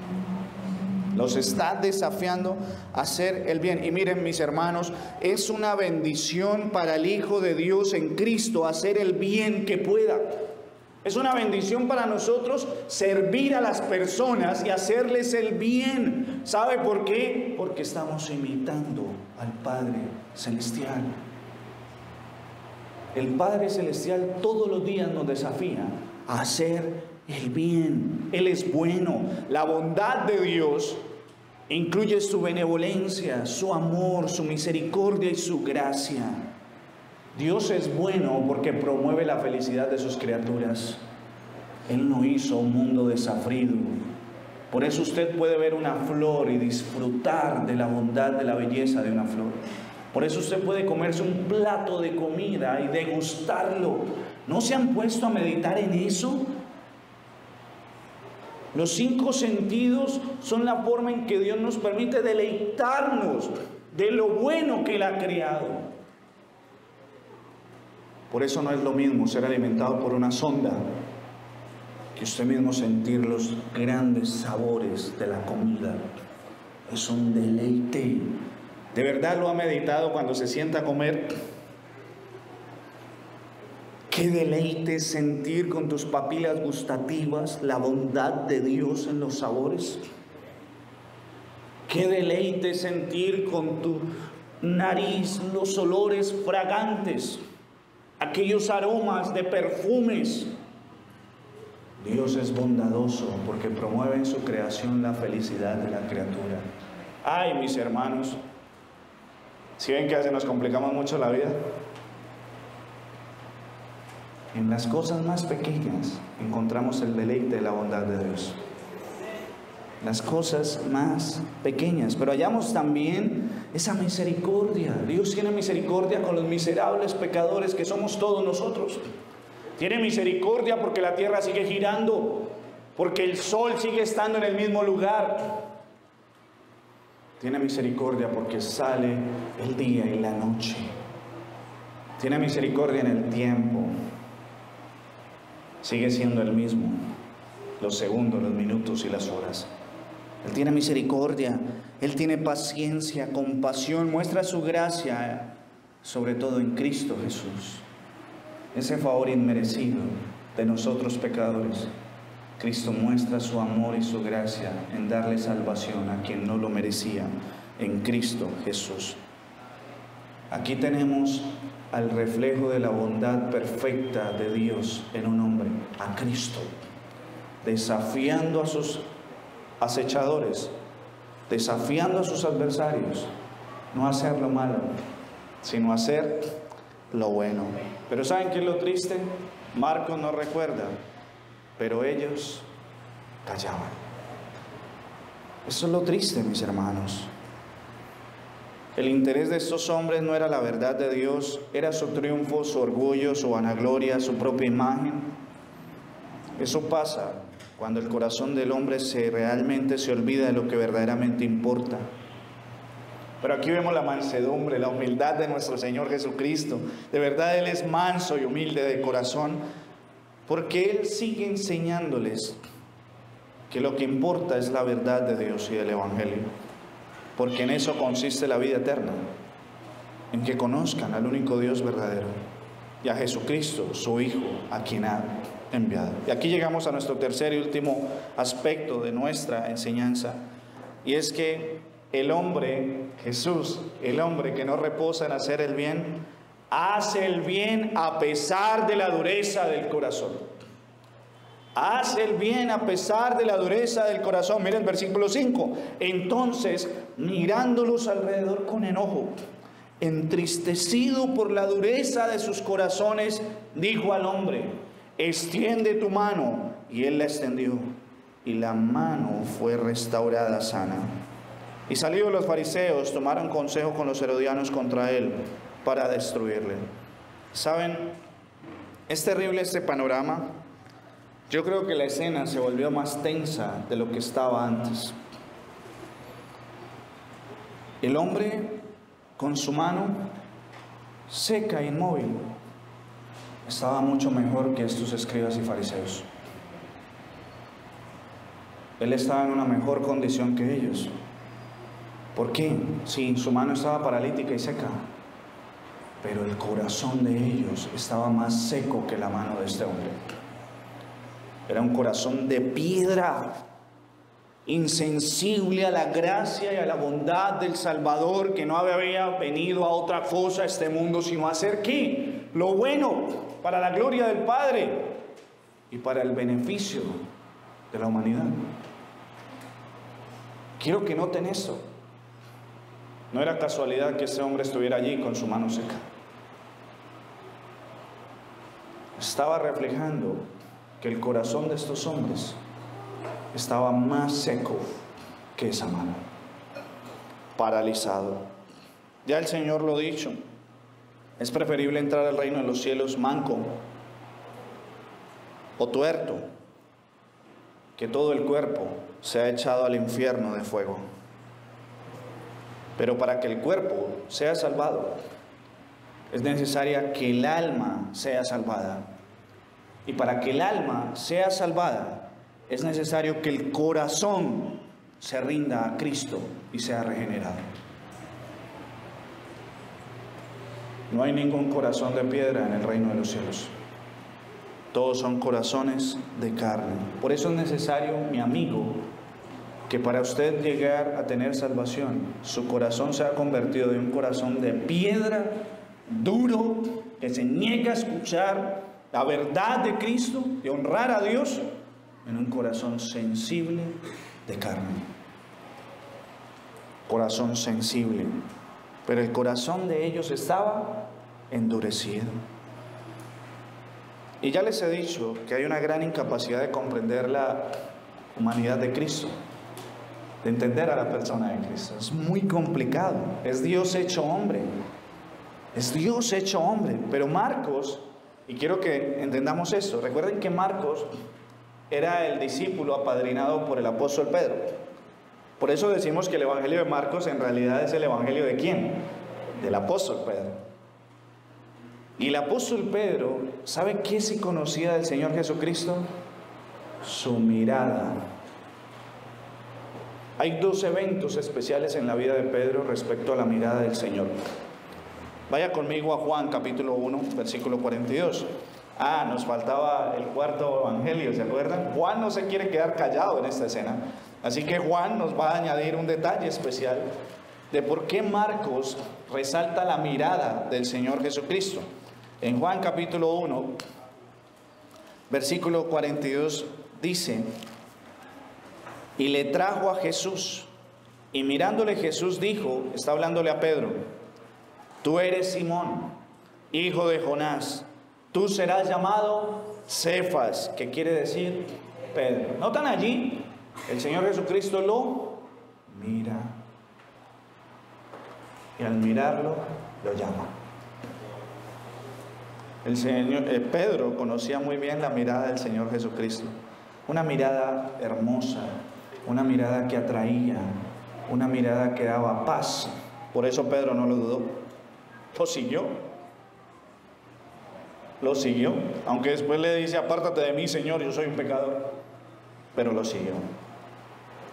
Los está desafiando a hacer el bien. Y miren, mis hermanos, es una bendición para el Hijo de Dios en Cristo hacer el bien que pueda. Es una bendición para nosotros servir a las personas y hacerles el bien. ¿Sabe por qué? Porque estamos imitando al Padre Celestial. El Padre Celestial todos los días nos desafía a hacer el bien. Él es bueno. La bondad de Dios incluye su benevolencia, su amor, su misericordia y su gracia. Dios es bueno porque promueve la felicidad de sus criaturas. Él no hizo un mundo desabrido. Por eso usted puede ver una flor y disfrutar de la bondad, de la belleza de una flor. Por eso usted puede comerse un plato de comida y degustarlo. ¿No se han puesto a meditar en eso? Los 5 sentidos son la forma en que Dios nos permite deleitarnos de lo bueno que Él ha creado. Por eso no es lo mismo ser alimentado por una sonda que usted mismo sentir los grandes sabores de la comida. Es un deleite. ¿De verdad lo ha meditado cuando se sienta a comer? Qué deleite sentir con tus papilas gustativas la bondad de Dios en los sabores. Qué deleite sentir con tu nariz los olores fragantes, aquellos aromas de perfumes. Dios es bondadoso porque promueve en su creación la felicidad de la criatura. Ay, mis hermanos, ¿sí ven que a veces nos complicamos mucho la vida? En las cosas más pequeñas encontramos el deleite de la bondad de Dios. Las cosas más pequeñas, pero hallamos también esa misericordia. Dios tiene misericordia con los miserables pecadores que somos todos nosotros. Tiene misericordia porque la tierra sigue girando, porque el sol sigue estando en el mismo lugar. Tiene misericordia porque sale el día y la noche. Tiene misericordia en el tiempo. Sigue siendo el mismo, los segundos, los minutos y las horas. Él tiene misericordia, Él tiene paciencia, compasión, muestra su gracia, sobre todo en Cristo Jesús. Ese favor inmerecido de nosotros pecadores, Cristo muestra su amor y su gracia en darle salvación a quien no lo merecía, en Cristo Jesús. Aquí tenemos al reflejo de la bondad perfecta de Dios en un hombre, a Cristo, desafiando a sus acechadores, desafiando a sus adversarios, no a hacer lo malo, sino a hacer lo bueno. Pero ¿saben qué es lo triste? Marcos nos recuerda, pero ellos callaban. Eso es lo triste, mis hermanos. El interés de estos hombres no era la verdad de Dios, era su triunfo, su orgullo, su vanagloria, su propia imagen. Eso pasa cuando el corazón del hombre realmente se olvida de lo que verdaderamente importa. Pero aquí vemos la mansedumbre, la humildad de nuestro Señor Jesucristo. De verdad Él es manso y humilde de corazón, porque Él sigue enseñándoles que lo que importa es la verdad de Dios y del Evangelio. Porque en eso consiste la vida eterna, en que conozcan al único Dios verdadero y a Jesucristo, su Hijo, a quien ha enviado. Y aquí llegamos a nuestro tercer y último aspecto de nuestra enseñanza, y es que el hombre, Jesús, el hombre que no reposa en hacer el bien, hace el bien a pesar de la dureza del corazón. Hace el bien a pesar de la dureza del corazón. Miren el versículo 5. Entonces, mirándolos alrededor con enojo, entristecido por la dureza de sus corazones, dijo al hombre: extiende tu mano. Y él la extendió, y la mano fue restaurada sana. Y salidos los fariseos, tomaron consejo con los herodianos contra él para destruirle. ¿Saben? Es terrible este panorama. Yo creo que la escena se volvió más tensa de lo que estaba antes. El hombre con su mano seca e inmóvil estaba mucho mejor que estos escribas y fariseos. Él estaba en una mejor condición que ellos. ¿Por qué? Sí, su mano estaba paralítica y seca, pero el corazón de ellos estaba más seco que la mano de este hombre. Era un corazón de piedra, insensible a la gracia y a la bondad del Salvador, que no había venido a otra cosa a este mundo, sino a hacer ¿qué? Lo bueno, para la gloria del Padre y para el beneficio de la humanidad. Quiero que noten esto. No era casualidad que este hombre estuviera allí con su mano seca. Estaba reflejando que el corazón de estos hombres estaba más seco que esa mano, paralizado. Ya el Señor lo ha dicho, es preferible entrar al reino de los cielos manco o tuerto, que todo el cuerpo sea echado al infierno de fuego. Pero para que el cuerpo sea salvado, es necesaria que el alma sea salvada. Y para que el alma sea salvada, es necesario que el corazón se rinda a Cristo y sea regenerado. No hay ningún corazón de piedra en el reino de los cielos. Todos son corazones de carne. Por eso es necesario, mi amigo, que para usted llegar a tener salvación, su corazón sea convertido de un corazón de piedra, duro, que se niega a escuchar la verdad de Cristo, de honrar a Dios, en un corazón sensible de carne. Corazón sensible. Pero el corazón de ellos estaba endurecido. Y ya les he dicho que hay una gran incapacidad de comprender la humanidad de Cristo, de entender a la persona de Cristo. Es muy complicado. Es Dios hecho hombre. Es Dios hecho hombre. Pero Marcos, y quiero que entendamos esto, recuerden que Marcos era el discípulo apadrinado por el apóstol Pedro. Por eso decimos que el evangelio de Marcos en realidad es el evangelio de ¿quién? Del apóstol Pedro. Y el apóstol Pedro, ¿sabe qué se conocía del Señor Jesucristo? Su mirada. Hay dos eventos especiales en la vida de Pedro respecto a la mirada del Señor. Vaya conmigo a Juan capítulo 1, versículo 42. Nos faltaba el cuarto evangelio, ¿se acuerdan? Juan no se quiere quedar callado en esta escena. Así que Juan nos va a añadir un detalle especial de por qué Marcos resalta la mirada del Señor Jesucristo. En Juan capítulo 1, versículo 42 dice: y le trajo a Jesús, y mirándole Jesús dijo, está hablándole a Pedro: tú eres Simón, hijo de Jonás, tú serás llamado Cefas, que quiere decir Pedro. ¿Notan allí? El Señor Jesucristo lo mira, y al mirarlo lo llama. Pedro conocía muy bien la mirada del Señor Jesucristo, una mirada hermosa, una mirada que atraía, una mirada que daba paz. Por eso Pedro no lo dudó, lo siguió, aunque después le dice: apártate de mí, Señor, yo soy un pecador, pero lo siguió.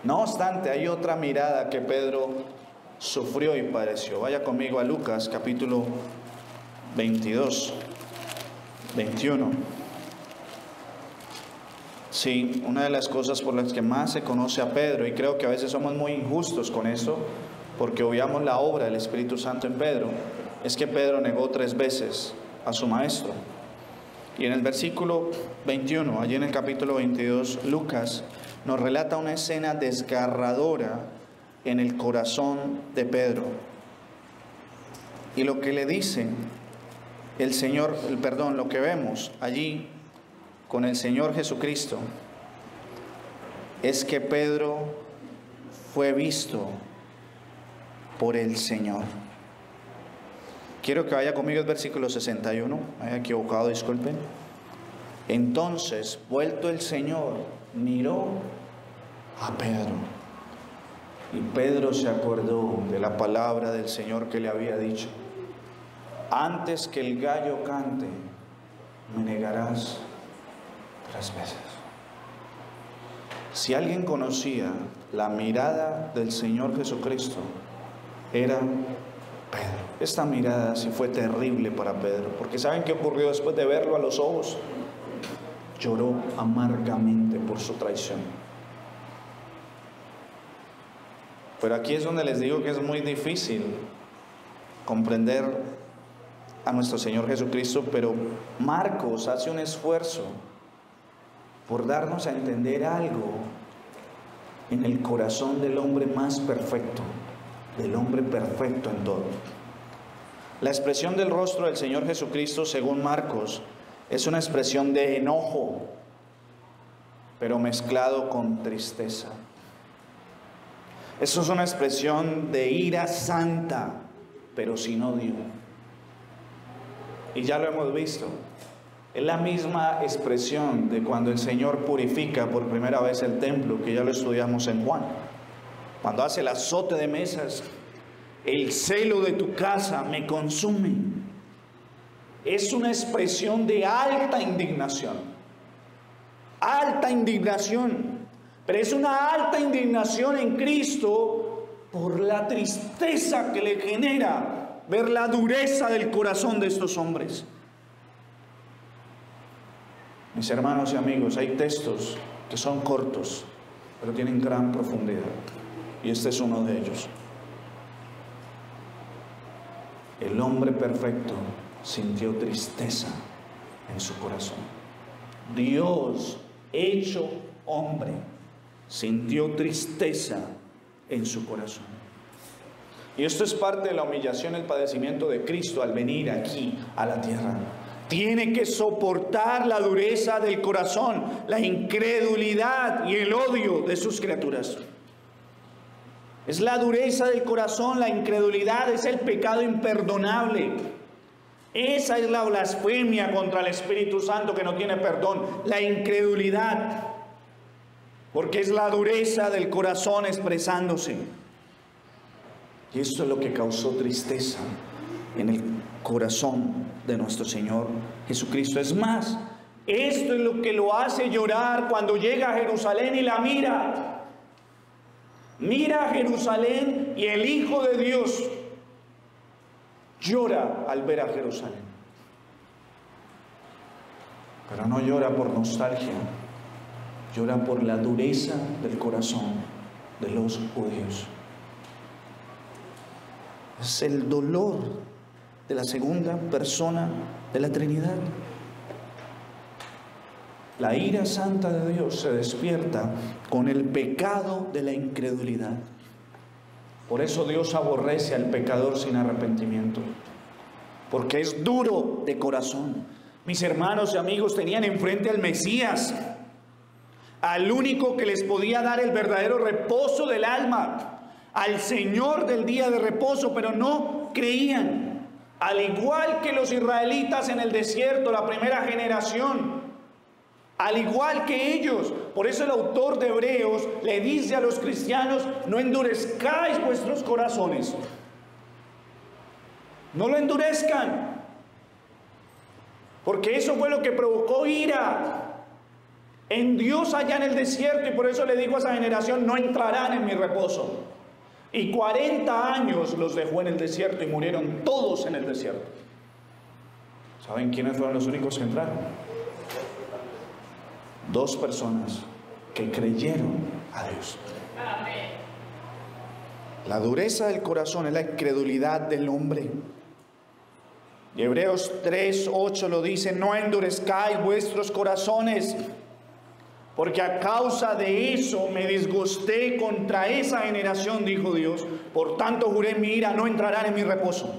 No obstante, hay otra mirada que Pedro sufrió y padeció. Vaya conmigo a Lucas capítulo 22, 21. Sí, una de las cosas por las que más se conoce a Pedro, y creo que a veces somos muy injustos con esto, porque obviamos la obra del Espíritu Santo en Pedro, es que Pedro negó 3 veces a su maestro. Y en el versículo 21, allí en el capítulo 22, Lucas nos relata una escena desgarradora en el corazón de Pedro. Y lo que le dice el Señor, lo que vemos allí con el Señor Jesucristo, es que Pedro fue visto por el Señor. Quiero que vaya conmigo al versículo 61. Me había equivocado, disculpen. Entonces, vuelto el Señor, miró a Pedro. Y Pedro se acordó de la palabra del Señor que le había dicho: antes que el gallo cante, me negarás 3 veces. Si alguien conocía la mirada del Señor Jesucristo, era Pedro. Esta mirada sí fue terrible para Pedro, porque ¿saben qué ocurrió después de verlo a los ojos? Lloró amargamente por su traición. Pero aquí es donde les digo que es muy difícil comprender a nuestro Señor Jesucristo, pero Marcos hace un esfuerzo por darnos a entender algo en el corazón del hombre más perfecto, del hombre perfecto en todo. La expresión del rostro del Señor Jesucristo, según Marcos, es una expresión de enojo, pero mezclado con tristeza. Eso es una expresión de ira santa, pero sin odio. Y ya lo hemos visto. Es la misma expresión de cuando el Señor purifica por primera vez el templo, que ya lo estudiamos en Juan. Cuando hace el azote de mesas: el celo de tu casa me consume. Es una expresión de alta indignación. Alta indignación. Pero es una alta indignación en Cristo por la tristeza que le genera ver la dureza del corazón de estos hombres. Mis hermanos y amigos, hay textos que son cortos, pero tienen gran profundidad. Y este es uno de ellos. El hombre perfecto sintió tristeza en su corazón. Dios hecho hombre sintió tristeza en su corazón. Y esto es parte de la humillación, el padecimiento de Cristo al venir aquí a la tierra. Tiene que soportar la dureza del corazón, la incredulidad y el odio de sus criaturas. Es la dureza del corazón, la incredulidad, es el pecado imperdonable. Esa es la blasfemia contra el Espíritu Santo que no tiene perdón, la incredulidad. Porque es la dureza del corazón expresándose. Y esto es lo que causó tristeza en el corazón de nuestro Señor Jesucristo. Es más, esto es lo que lo hace llorar cuando llega a Jerusalén y la mira. Mira a Jerusalén y el Hijo de Dios llora al ver a Jerusalén. Pero no llora por nostalgia, llora por la dureza del corazón de los judíos. Es el dolor de la segunda persona de la Trinidad. La ira santa de Dios se despierta con el pecado de la incredulidad. Por eso Dios aborrece al pecador sin arrepentimiento, porque es duro de corazón. Mis hermanos y amigos tenían enfrente al Mesías, al único que les podía dar el verdadero reposo del alma, al Señor del día de reposo, pero no creían. Al igual que los israelitas en el desierto, la primera generación, al igual que ellos. Por eso el autor de Hebreos le dice a los cristianos: no endurezcáis vuestros corazones. No lo endurezcan, porque eso fue lo que provocó ira en Dios allá en el desierto. Y por eso le digo a esa generación: no entrarán en mi reposo. Y 40 años los dejó en el desierto y murieron todos en el desierto. ¿Saben quiénes fueron los únicos que entraron? 2 personas que creyeron a Dios. Amén. La dureza del corazón es la incredulidad del hombre. Y Hebreos 3:8 lo dice: no endurezcáis vuestros corazones, porque a causa de eso me disgusté contra esa generación, dijo Dios. Por tanto juré en mi ira: no entrarán en mi reposo.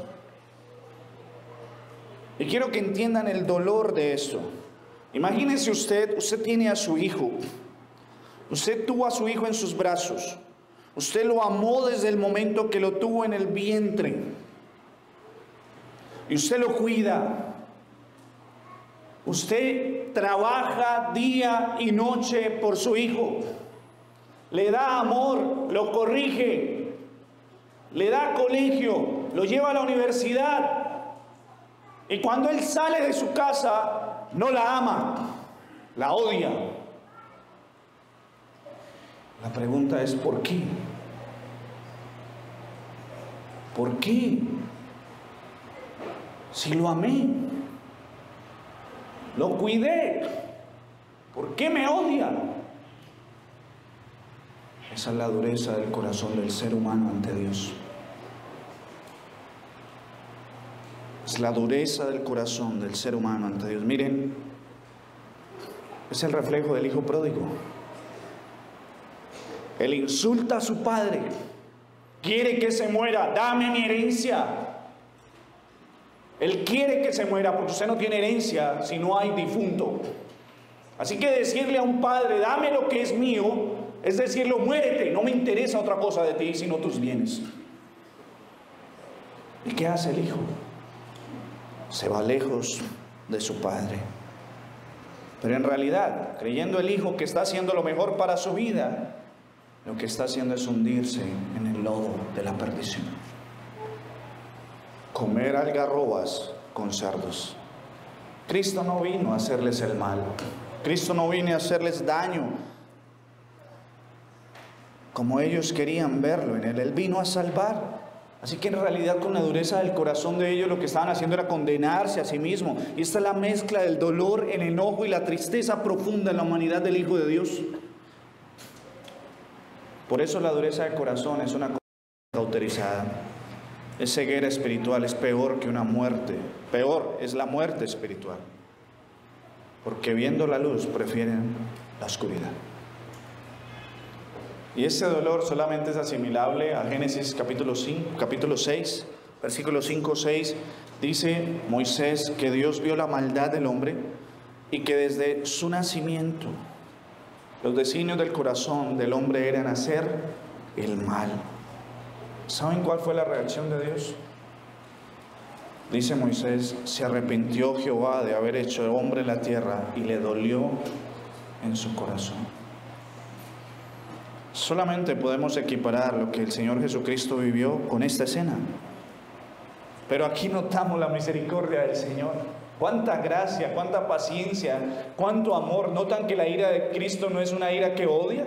Y quiero que entiendan el dolor de esto. Imagínense usted tiene a su hijo Usted tuvo a su hijo en sus brazos. Usted lo amó desde el momento que lo tuvo en el vientre. Y usted lo cuida. Usted trabaja día y noche por su hijo. Le da amor, lo corrige, le da colegio, lo lleva a la universidad. Y cuando él sale de su casa, no la ama, la odia. La pregunta es, ¿por qué? ¿Por qué? Si lo amé, lo cuidé, ¿por qué me odia? Esa es la dureza del corazón del ser humano ante Dios. Es la dureza del corazón del ser humano ante Dios. Miren, es el reflejo del hijo pródigo. Él insulta a su padre, quiere que se muera, dame mi herencia. Él quiere que se muera porque usted no tiene herencia si no hay difunto. Así que decirle a un padre, dame lo que es mío, es decirle, muérete, no me interesa otra cosa de ti sino tus bienes. ¿Y qué hace el hijo? Se va lejos de su padre. Pero en realidad, creyendo el hijo que está haciendo lo mejor para su vida, lo que está haciendo es hundirse en el lodo de la perdición. Comer algarrobas con cerdos. Cristo no vino a hacerles el mal. Cristo no vino a hacerles daño como ellos querían verlo en él. Él vino a salvar. Así que en realidad, con la dureza del corazón de ellos, lo que estaban haciendo era condenarse a sí mismos. Y esta es la mezcla del dolor, el enojo y la tristeza profunda en la humanidad del Hijo de Dios. Por eso la dureza del corazón es una cosa cauterizada. Es ceguera espiritual, es peor que una muerte. Peor es la muerte espiritual. Porque viendo la luz prefieren la oscuridad. Y ese dolor solamente es asimilable a Génesis capítulo 6, versículos 5-6. Dice Moisés que Dios vio la maldad del hombre y que desde su nacimiento los designios del corazón del hombre eran hacer el mal. ¿Saben cuál fue la reacción de Dios? Dice Moisés, se arrepintió Jehová de haber hecho hombre en la tierra y le dolió en su corazón. Solamente podemos equiparar lo que el Señor Jesucristo vivió con esta escena. Pero aquí notamos la misericordia del Señor. Cuánta gracia, cuánta paciencia, cuánto amor. ¿Notan que la ira de Cristo no es una ira que odia?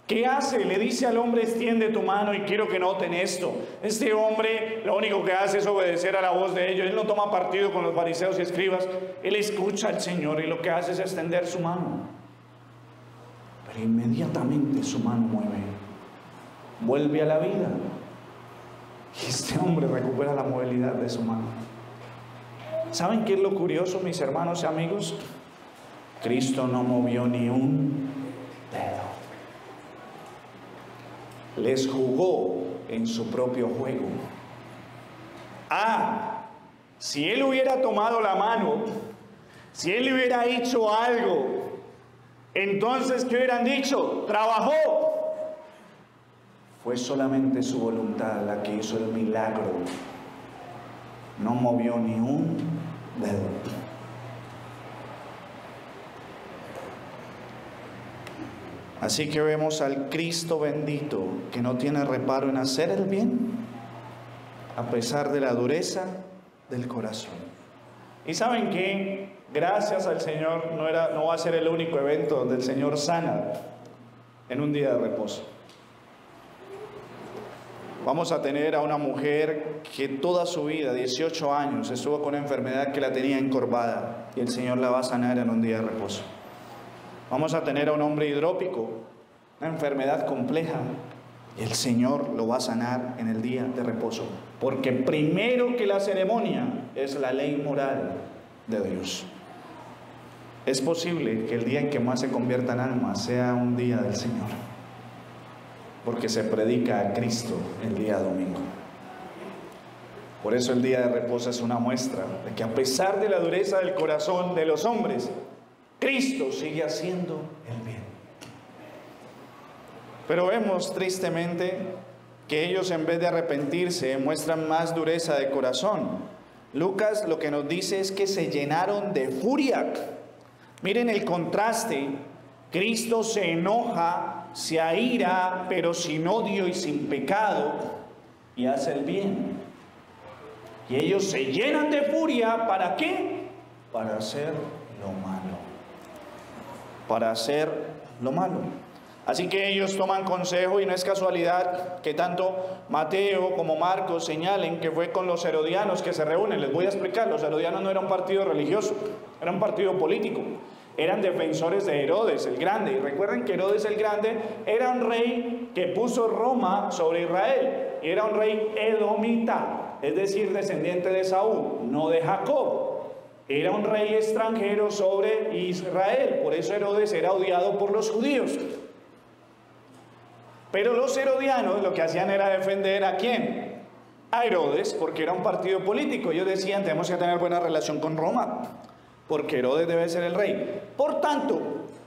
¿Qué hace? Le dice al hombre, extiende tu mano, y quiero que noten esto. Este hombre lo único que hace es obedecer a la voz de ellos. Él no toma partido con los fariseos y escribas. Él escucha al Señor y lo que hace es extender su mano. Pero inmediatamente su mano vuelve a la vida. Y este hombre recupera la movilidad de su mano. ¿Saben qué es lo curioso, mis hermanos y amigos? Cristo no movió ni un dedo. Les jugó en su propio juego. Si él hubiera tomado la mano, si él hubiera hecho algo, entonces, ¿qué hubieran dicho? Trabajó. Fue solamente su voluntad la que hizo el milagro. No movió ni un dedo. Así que vemos al Cristo bendito que no tiene reparo en hacer el bien, a pesar de la dureza del corazón. ¿Y saben qué? Gracias al Señor no va a ser el único evento donde el Señor sana en un día de reposo. Vamos a tener a una mujer que toda su vida, 18 años, estuvo con una enfermedad que la tenía encorvada, y el Señor la va a sanar en un día de reposo. Vamos a tener a un hombre hidrópico, una enfermedad compleja, y el Señor lo va a sanar en el día de reposo. Porque primero que la ceremonia es la ley moral de Dios. Es posible que el día en que más se convierta en alma sea un día del Señor, porque se predica a Cristo el día domingo. Por eso el día de reposo es una muestra de que a pesar de la dureza del corazón de los hombres, Cristo sigue haciendo el bien. Pero vemos tristemente que ellos, en vez de arrepentirse, muestran más dureza de corazón. Lucas lo que nos dice es que se llenaron de furia. Miren el contraste. Cristo se enoja, se aira, pero sin odio y sin pecado, y hace el bien. Y ellos se llenan de furia, ¿para qué? Para hacer lo malo. Para hacer lo malo. Así que ellos toman consejo, y no es casualidad que tanto Mateo como Marcos señalen que fue con los herodianos que se reúnen. Les voy a explicar, los herodianos no eran un partido religioso, era un partido político. Eran defensores de Herodes el Grande. Y recuerden que Herodes el Grande era un rey que puso Roma sobre Israel. Y era un rey edomita, es decir, descendiente de Saúl, no de Jacob. Era un rey extranjero sobre Israel. Por eso Herodes era odiado por los judíos. Pero los herodianos lo que hacían era defender ¿a quién? A Herodes, porque era un partido político. Ellos decían, tenemos que tener buena relación con Roma, porque Herodes debe ser el rey. Por tanto,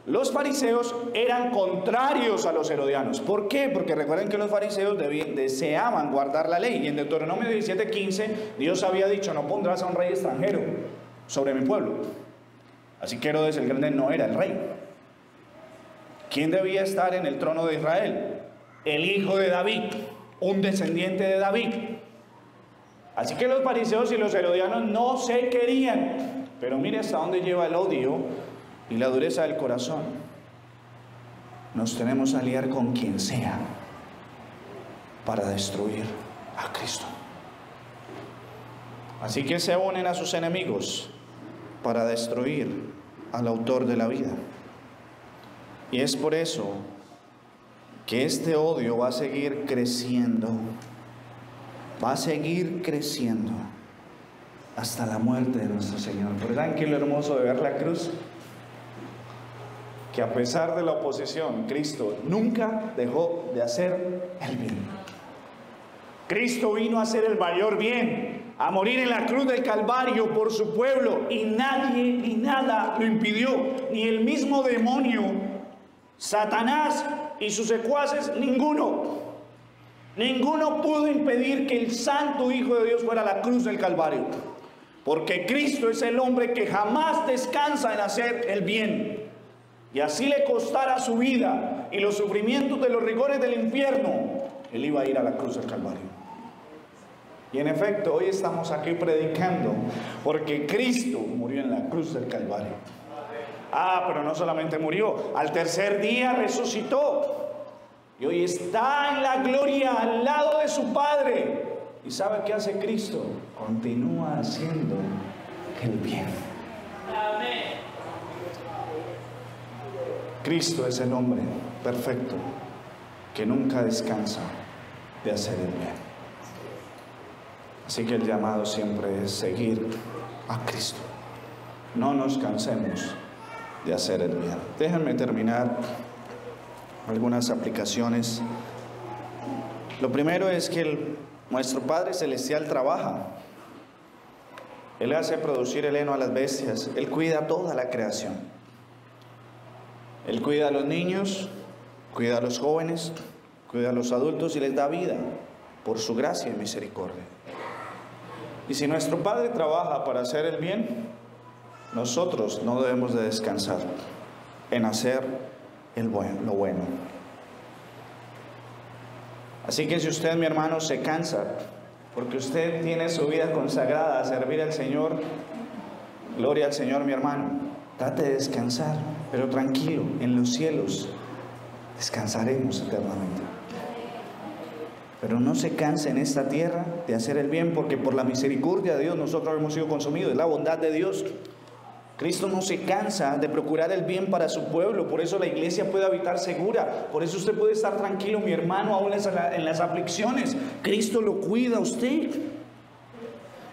los fariseos eran contrarios a los herodianos. ¿Por qué? Porque recuerden que los fariseos deseaban guardar la ley. Y en Deuteronomio 17:15, Dios había dicho, no pondrás a un rey extranjero sobre mi pueblo. Así que Herodes el Grande no era el rey. ¿Quién debía estar en el trono de Israel? El hijo de David, un descendiente de David. Así que los fariseos y los herodianos no se querían. Pero mire hasta dónde lleva el odio y la dureza del corazón. Nos tenemos que aliar con quien sea para destruir a Cristo. Así que se unen a sus enemigos para destruir al autor de la vida. Y es por eso que este odio va a seguir creciendo. Va a seguir creciendo hasta la muerte de nuestro Señor. ¿Pero saben qué es lo hermoso de ver la cruz? Que a pesar de la oposición, Cristo nunca dejó de hacer el bien. Cristo vino a hacer el mayor bien, a morir en la cruz del Calvario por su pueblo, y nadie ni nada lo impidió, ni el mismo demonio, Satanás y sus secuaces, ninguno pudo impedir que el santo Hijo de Dios fuera a la cruz del Calvario. Porque Cristo es el hombre que jamás descansa en hacer el bien. Y así le costara su vida y los sufrimientos de los rigores del infierno, Él iba a ir a la cruz del Calvario. Y en efecto, hoy estamos aquí predicando porque Cristo murió en la cruz del Calvario. Pero no solamente murió, al tercer día resucitó. Y hoy está en la gloria al lado de su Padre. ¿Y sabe qué hace Cristo? Continúa haciendo el bien. Amén. Cristo es el hombre perfecto que nunca descansa de hacer el bien. Así que el llamado siempre es seguir a Cristo. No nos cansemos de hacer el bien. Déjenme terminar algunas aplicaciones. Lo primero es que nuestro Padre Celestial trabaja. Él hace producir el heno a las bestias. Él cuida toda la creación. Él cuida a los niños, cuida a los jóvenes, cuida a los adultos y les da vida por su gracia y misericordia. Y si nuestro Padre trabaja para hacer el bien, nosotros no debemos de descansar en hacer lo bueno. Así que si usted, mi hermano, se cansa porque usted tiene su vida consagrada a servir al Señor, gloria al Señor, mi hermano, trate de descansar, pero tranquilo, en los cielos descansaremos eternamente. Pero no se canse en esta tierra de hacer el bien, porque por la misericordia de Dios nosotros hemos sido consumidos, es la bondad de Dios. Cristo no se cansa de procurar el bien para su pueblo, por eso la iglesia puede habitar segura, por eso usted puede estar tranquilo, mi hermano, aún en las aflicciones. Cristo lo cuida a usted.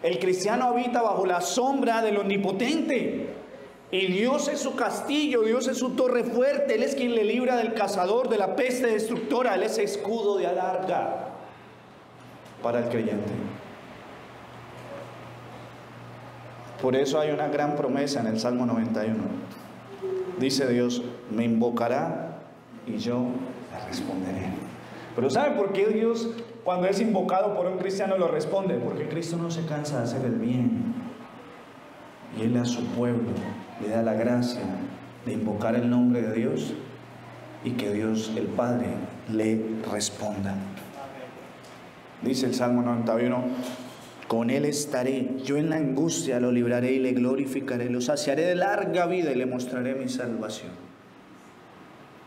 El cristiano habita bajo la sombra del Omnipotente, y Dios es su castillo, Dios es su torre fuerte. Él es quien le libra del cazador, de la peste destructora. Él es escudo de alarga para el creyente. Por eso hay una gran promesa en el Salmo 91. Dice Dios: me invocará y yo le responderé. Pero ¿sabe por qué Dios, cuando es invocado por un cristiano, lo responde? Porque Cristo no se cansa de hacer el bien. Y Él a su pueblo le da la gracia de invocar el nombre de Dios y que Dios el Padre le responda. Dice el Salmo 91: con Él estaré, yo en la angustia lo libraré y le glorificaré, lo saciaré de larga vida y le mostraré mi salvación.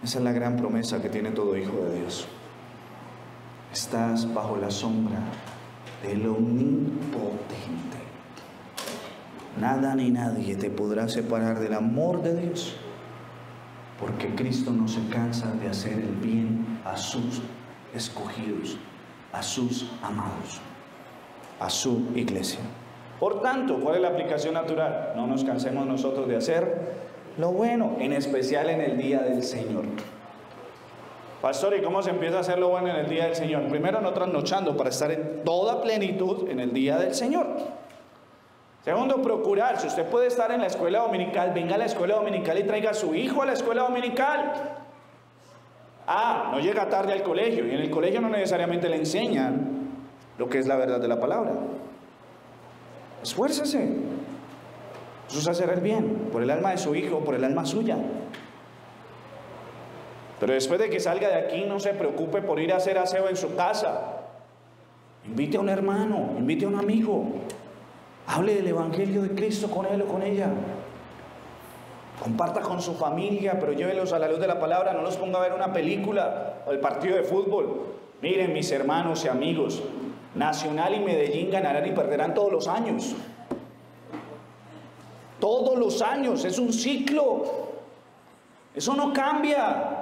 Esa es la gran promesa que tiene todo hijo de Dios. Estás bajo la sombra del Omnipotente. Nada ni nadie te podrá separar del amor de Dios, porque Cristo no se cansa de hacer el bien a sus escogidos, a sus amados, a su iglesia. Por tanto, ¿cuál es la aplicación natural? No nos cansemos nosotros de hacer lo bueno, en especial en el día del Señor. Pastor, ¿y cómo se empieza a hacer lo bueno en el día del Señor? Primero, no trasnochando para estar en toda plenitud en el día del Señor. Segundo, procurar. Si usted puede estar en la escuela dominical, venga a la escuela dominical y traiga a su hijo a la escuela dominical. No llega tarde al colegio, y en el colegio no necesariamente le enseñan lo que es la verdad de la palabra. Esfuércese. Eso es hacer el bien, por el alma de su hijo, por el alma suya. Pero después de que salga de aquí, no se preocupe por ir a hacer aseo en su casa. Invite a un hermano, invite a un amigo. Hable del Evangelio de Cristo con él o con ella. Comparta con su familia, pero llévelos a la luz de la palabra. No los ponga a ver una película o el partido de fútbol. Miren, mis hermanos y amigos, Nacional y Medellín ganarán y perderán todos los años. Todos los años, es un ciclo. Eso no cambia.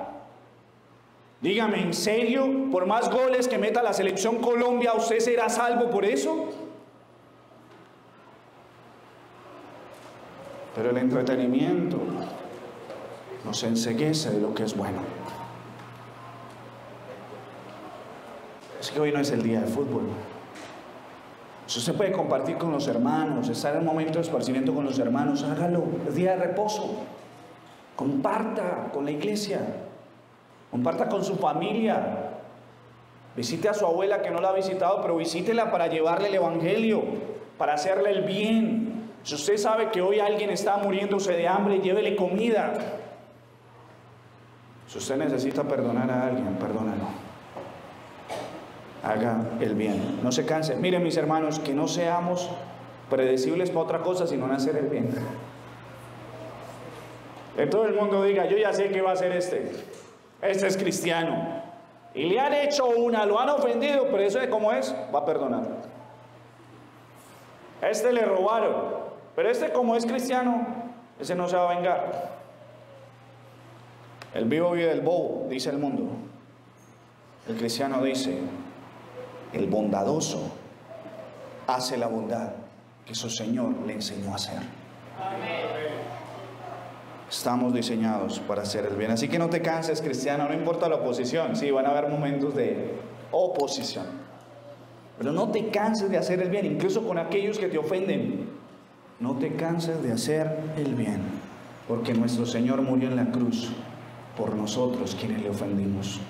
Dígame, ¿en serio? Por más goles que meta la selección Colombia, ¿usted será salvo por eso? Pero el entretenimiento nos enceguece de lo que es bueno. Es que hoy no es el día de fútbol. Si usted puede compartir con los hermanos, estar en un momento de esparcimiento con los hermanos, hágalo. Es día de reposo. Comparta con la iglesia. Comparta con su familia. Visite a su abuela que no la ha visitado, pero visítela para llevarle el evangelio, para hacerle el bien. Si usted sabe que hoy alguien está muriéndose de hambre, llévele comida. Si usted necesita perdonar a alguien, perdónalo. Haga el bien. No se canse. Miren, mis hermanos, que no seamos predecibles para otra cosa, sino en hacer el bien. Que todo el mundo diga: yo ya sé que va a ser este es cristiano. Y le han hecho lo han ofendido, pero eso de cómo es, va a perdonar. A este le robaron, pero este como es cristiano, ese no se va a vengar. El vivo vive del bobo, dice el mundo. El cristiano dice: el bondadoso hace la bondad que su Señor le enseñó a hacer. Amén. Estamos diseñados para hacer el bien. Así que no te canses, cristiano, no importa la oposición. Sí, van a haber momentos de oposición, pero no te canses de hacer el bien, incluso con aquellos que te ofenden. No te canses de hacer el bien, porque nuestro Señor murió en la cruz por nosotros quienes le ofendimos.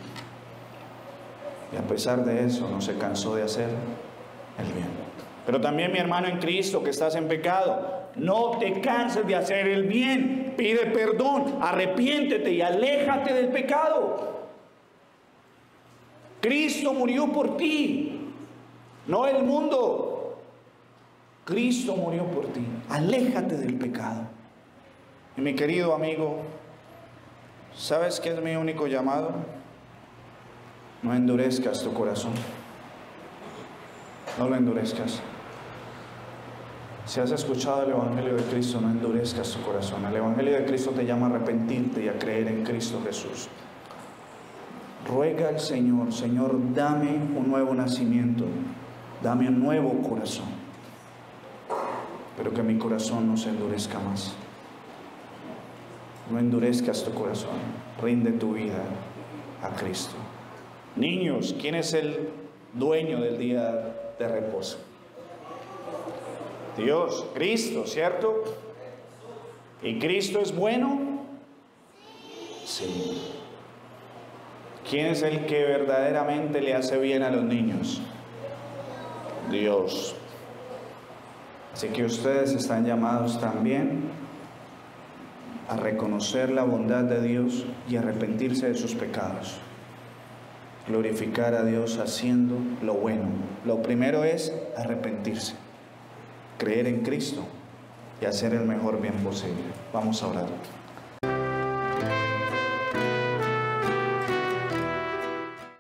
Y a pesar de eso, no se cansó de hacer el bien. Pero también, mi hermano en Cristo, que estás en pecado, no te canses de hacer el bien. Pide perdón, arrepiéntete y aléjate del pecado. Cristo murió por ti, no el mundo. Cristo murió por ti. Aléjate del pecado. Y mi querido amigo, ¿sabes qué es mi único llamado? No endurezcas tu corazón. No lo endurezcas. Si has escuchado el Evangelio de Cristo, no endurezcas tu corazón. El Evangelio de Cristo te llama a arrepentirte y a creer en Cristo Jesús. Ruega al Señor: Señor, dame un nuevo nacimiento, dame un nuevo corazón, pero que mi corazón no se endurezca más. No endurezcas tu corazón, rinde tu vida a Cristo. Niños, ¿quién es el dueño del día de reposo? Dios, Cristo, ¿cierto? ¿Y Cristo es bueno? Sí. ¿Quién es el que verdaderamente le hace bien a los niños? Dios. Así que ustedes están llamados también a reconocer la bondad de Dios y arrepentirse de sus pecados. Glorificar a Dios haciendo lo bueno. Lo primero es arrepentirse, creer en Cristo y hacer el mejor bien posible. Vamos a orar.